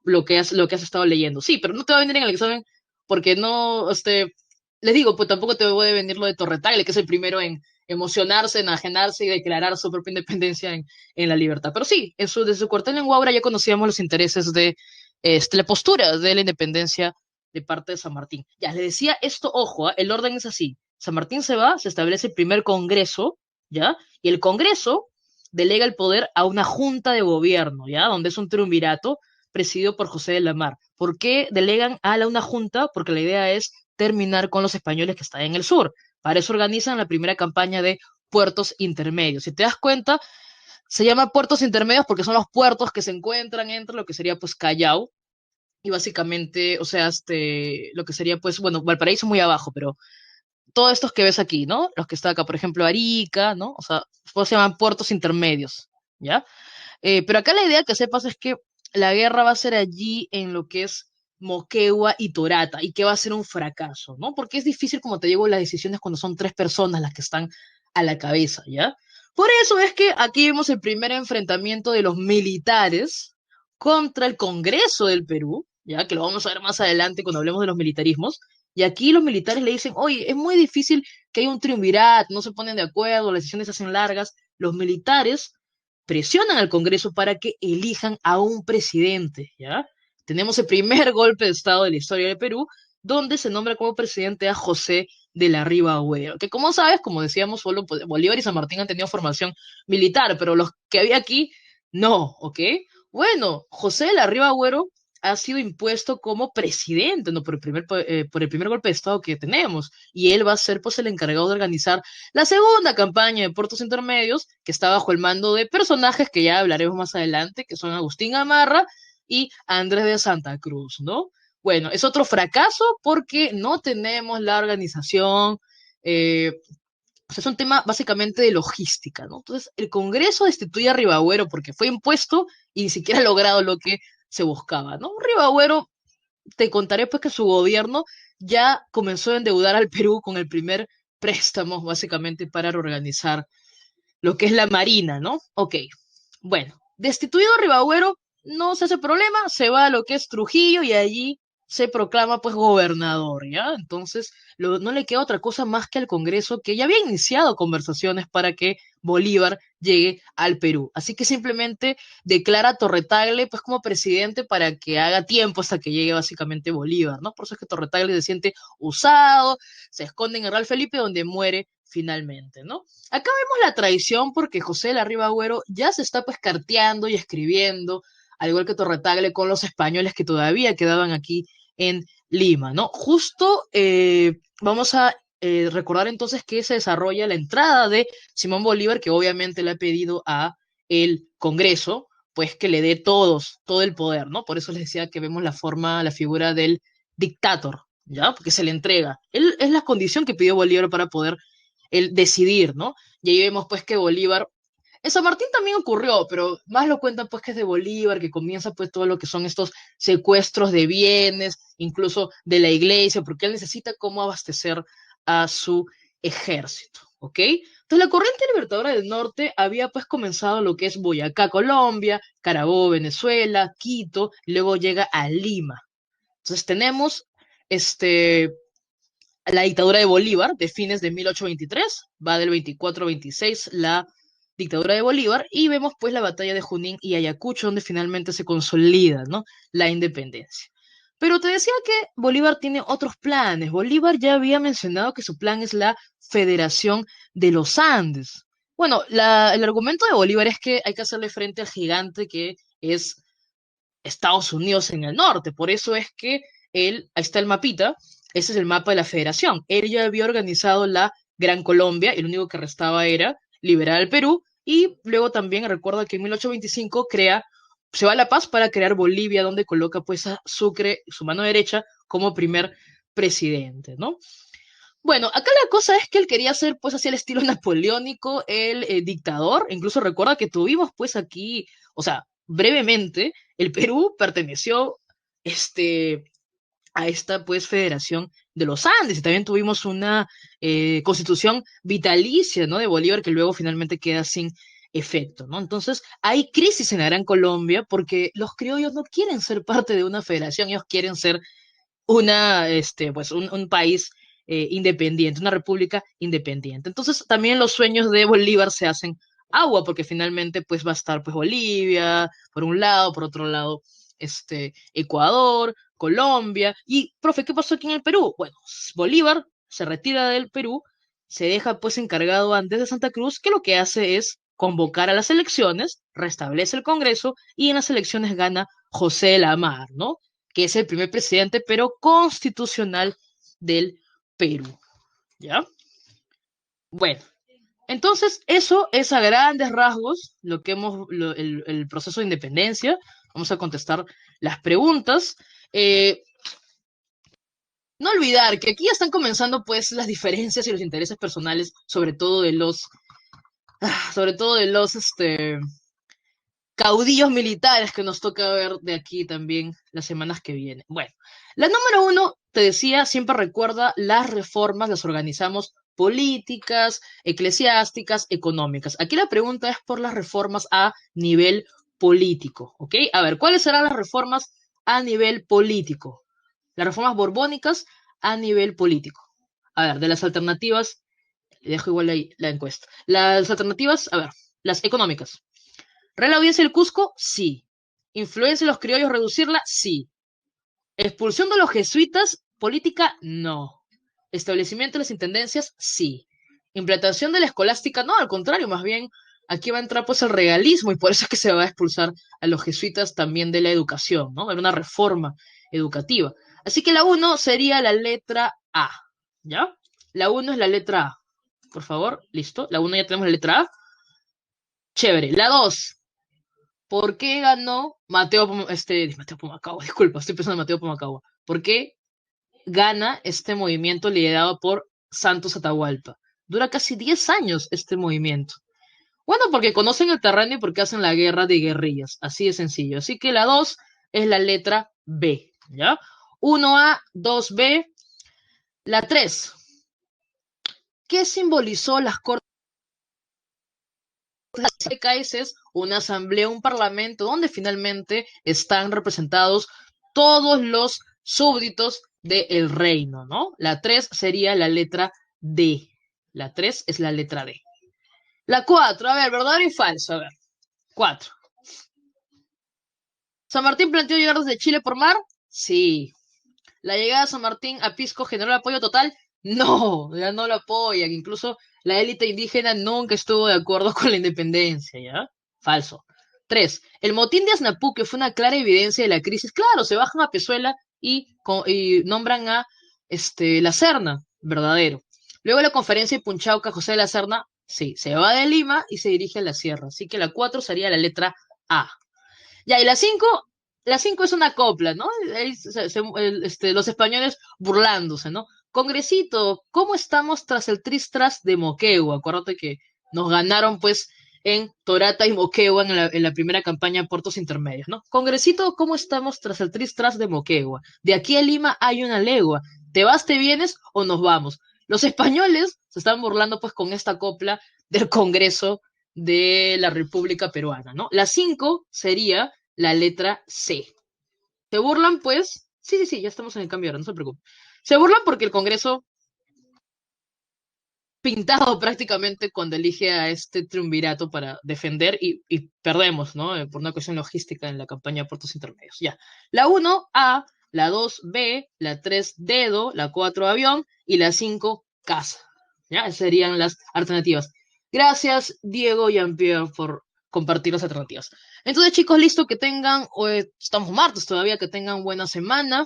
lo que has estado leyendo. Sí, pero no te va a venir en el examen porque no, les digo, pues tampoco te puede venir lo de Torretagle, que es el primero en emocionarse, enajenarse y declarar su propia independencia en la libertad. Pero sí, desde su cuartel en Huaura ya conocíamos los intereses de la postura de la independencia de parte de San Martín. Ya, le decía esto, ojo, el orden es así. San Martín se va, se establece el primer congreso, ¿ya? Y el congreso delega el poder a una junta de gobierno, ¿ya? Donde es un triunvirato presidido por José de la Mar. ¿Por qué delegan una junta? Porque la idea es terminar con los españoles que están en el sur. Para eso organizan la primera campaña de puertos intermedios. Si te das cuenta, se llama puertos intermedios porque son los puertos que se encuentran entre lo que sería pues Callao y básicamente, o sea, lo que sería pues, bueno, Valparaíso muy abajo, pero todos estos que ves aquí, ¿no? Los que está acá, por ejemplo, Arica, ¿no? O sea, se llaman puertos intermedios, ¿ya? Pero acá la idea que sepas es que la guerra va a ser allí en lo que es Moquegua y Torata, y que va a ser un fracaso, ¿no? Porque es difícil, como te digo, las decisiones cuando son tres personas las que están a la cabeza, ¿ya? Por eso es que aquí vemos el primer enfrentamiento de los militares contra el Congreso del Perú, ya que lo vamos a ver más adelante cuando hablemos de los militarismos, y aquí los militares le dicen, oye, es muy difícil que haya un triunvirato, no se ponen de acuerdo, las decisiones se hacen largas. Los militares presionan al Congreso para que elijan a un presidente, ¿ya? Tenemos el primer golpe de Estado de la historia del Perú, donde se nombra como presidente a José de la Riva Agüero, que como sabes, como decíamos, solo Bolívar y San Martín han tenido formación militar, pero los que había aquí, no, ¿ok? Bueno, José de la Riva Agüero ha sido impuesto como presidente, ¿no? Por el primer golpe de Estado que tenemos, y él va a ser pues el encargado de organizar la segunda campaña de puertos intermedios, que está bajo el mando de personajes que ya hablaremos más adelante, que son Agustín Gamarra y Andrés de Santa Cruz, ¿no? Bueno, es otro fracaso porque no tenemos la organización, o sea, es un tema básicamente de logística, ¿no? Entonces, el Congreso destituye a Ribagüero porque fue impuesto y ni siquiera ha logrado lo que se buscaba, ¿no? Ribagüero, te contaré pues que su gobierno ya comenzó a endeudar al Perú con el primer préstamo, básicamente, para reorganizar lo que es la Marina, ¿no? Ok, bueno, destituido Ribagüero, no se hace problema, se va a lo que es Trujillo y allí se proclama pues gobernador, ¿ya? Entonces no le queda otra cosa más que al Congreso, que ya había iniciado conversaciones para que Bolívar llegue al Perú. Así que simplemente declara a Torretagle pues como presidente para que haga tiempo hasta que llegue básicamente Bolívar, ¿no? Por eso es que Torretagle se siente usado, se esconde en el Real Felipe donde muere finalmente, ¿no? Acá vemos la traición porque José de la Riva Agüero ya se está pues carteando y escribiendo, al igual que Torretagle, con los españoles que todavía quedaban aquí en Lima, ¿no? Justo vamos a recordar entonces que se desarrolla la entrada de Simón Bolívar, que obviamente le ha pedido a el Congreso, pues que le dé todo el poder, ¿no? Por eso les decía que vemos la figura del dictator, ¿ya? Porque se le entrega. Él es la condición que pidió Bolívar para poder él decidir, ¿no? Y ahí vemos pues que Bolívar en San Martín también ocurrió, pero más lo cuentan pues que es de Bolívar, que comienza pues todo lo que son estos secuestros de bienes, incluso de la iglesia, porque él necesita cómo abastecer a su ejército, ¿ok? Entonces la corriente libertadora del norte había pues comenzado lo que es Boyacá, Colombia, Carabobo, Venezuela, Quito, y luego llega a Lima. Entonces tenemos este, la dictadura de Bolívar de fines de 1823, va del 24 al 26 la dictadura de Bolívar y vemos pues la batalla de Junín y Ayacucho donde finalmente se consolida, ¿no? La independencia. Pero te decía que Bolívar tiene otros planes. Bolívar ya había mencionado que su plan es la Federación de los Andes. Bueno, el argumento de Bolívar es que hay que hacerle frente al gigante que es Estados Unidos en el norte. Por eso es que ahí está el mapita, ese es el mapa de la federación. Él ya había organizado la Gran Colombia y lo único que restaba era liberar al Perú y luego también recuerda que en 1825 se va a La Paz para crear Bolivia, donde coloca pues a Sucre, su mano derecha, como primer presidente, ¿no? Bueno, acá la cosa es que él quería ser pues así el estilo napoleónico, el dictador, incluso recuerda que tuvimos pues aquí, o sea, brevemente, el Perú perteneció este, a esta pues Federación de los Andes y también tuvimos una constitución vitalicia, ¿no? De Bolívar que luego finalmente queda sin efecto, ¿no? Entonces hay crisis en la Gran Colombia porque los criollos no quieren ser parte de una federación, ellos quieren ser pues un país independiente, una república independiente. Entonces también los sueños de Bolívar se hacen agua, porque finalmente pues va a estar pues Bolivia, por un lado, por otro lado, Ecuador, Colombia, y, profe, ¿qué pasó aquí en el Perú? Bueno, Bolívar se retira del Perú, se deja pues encargado antes de Santa Cruz, que lo que hace es convocar a las elecciones, restablece el Congreso y en las elecciones gana José Lamar, ¿no? Que es el primer presidente, pero constitucional del Perú, ¿ya? Bueno, entonces eso es a grandes rasgos lo que el proceso de independencia. Vamos a contestar las preguntas. Eh, no olvidar que aquí ya están comenzando pues las diferencias y los intereses personales, sobre todo de los caudillos militares que nos toca ver de aquí también las semanas que vienen. Bueno, la número uno, te decía, siempre recuerda las reformas, las organizamos políticas, eclesiásticas, económicas. Aquí la pregunta es por las reformas a nivel político, ¿ok? A ver, ¿cuáles serán las reformas a nivel político? Las reformas borbónicas a nivel político. A ver, de las alternativas, le dejo igual ahí la encuesta. Las alternativas, a ver, las económicas. ¿Real audiencia del Cusco? Sí. ¿Influencia de los criollos reducirla? Sí. ¿Expulsión de los jesuitas? ¿Política? No. ¿Establecimiento de las intendencias? Sí. ¿Implantación de la escolástica? No, al contrario, más bien aquí va a entrar pues el regalismo y por eso es que se va a expulsar a los jesuitas también de la educación, ¿no? Era una reforma educativa. Así que la uno sería la letra A, ¿ya? La uno es la letra A. Por favor, listo. La uno ya tenemos la letra A. Chévere. La 2. ¿Por qué ganó Mateo Pomacagua? Disculpa, estoy pensando en Mateo Pomacagua. ¿Por qué gana este movimiento liderado por Santos Atahualpa? Dura casi 10 años este movimiento. Bueno, porque conocen el terreno y porque hacen la guerra de guerrillas. Así de sencillo. Así que la 2 es la letra B, ¿ya? 1A, 2B. La 3. ¿Qué simbolizó las Cortes? CAES es una asamblea, un parlamento donde finalmente están representados todos los súbditos del reino, ¿no? La 3 sería la letra D. La 3 es la letra D. La 4, a ver, verdadero y falso, a ver. 4. ¿San Martín planteó llegar desde Chile por mar? Sí. ¿La llegada de San Martín a Pisco generó el apoyo total? No, ya no lo apoyan. Incluso la élite indígena nunca estuvo de acuerdo con la independencia, ¿ya? Falso. 3. El motín de Asnapuque fue una clara evidencia de la crisis. Claro, se bajan a Pezuela y nombran a La Serna, verdadero. Luego la conferencia de Punchauca, José de la Serna, sí, se va de Lima y se dirige a la sierra. Así que la 4 sería la letra A. Ya, y la 5 es una copla, ¿no? Ahí los españoles burlándose, ¿no? Congresito, ¿cómo estamos tras el tristras de Moquegua? Acuérdate que nos ganaron, pues, en Torata y Moquegua en la primera campaña de Puertos Intermedios, ¿no? Congresito, ¿cómo estamos tras el tristras de Moquegua? De aquí a Lima hay una legua. ¿Te vas, te vienes o nos vamos? Los españoles se están burlando, pues, con esta copla del Congreso de la República Peruana, ¿no? La 5 sería la letra C. Se burlan, pues, sí, sí, sí, ya estamos en el cambio ahora, no se preocupen. Se burlan porque el Congreso, pintado prácticamente cuando elige a este triunvirato para defender y perdemos, ¿no? Por una cuestión logística en la campaña de puertos intermedios. Ya. La 1, A, la 2, B, la 3, dedo, la 4, avión y la 5, casa. ¿Ya? Esas serían las alternativas. Gracias, Diego y Jean-Pierre, por compartir las alternativas. Entonces, chicos, listo, que tengan, estamos martes todavía, que tengan buena semana.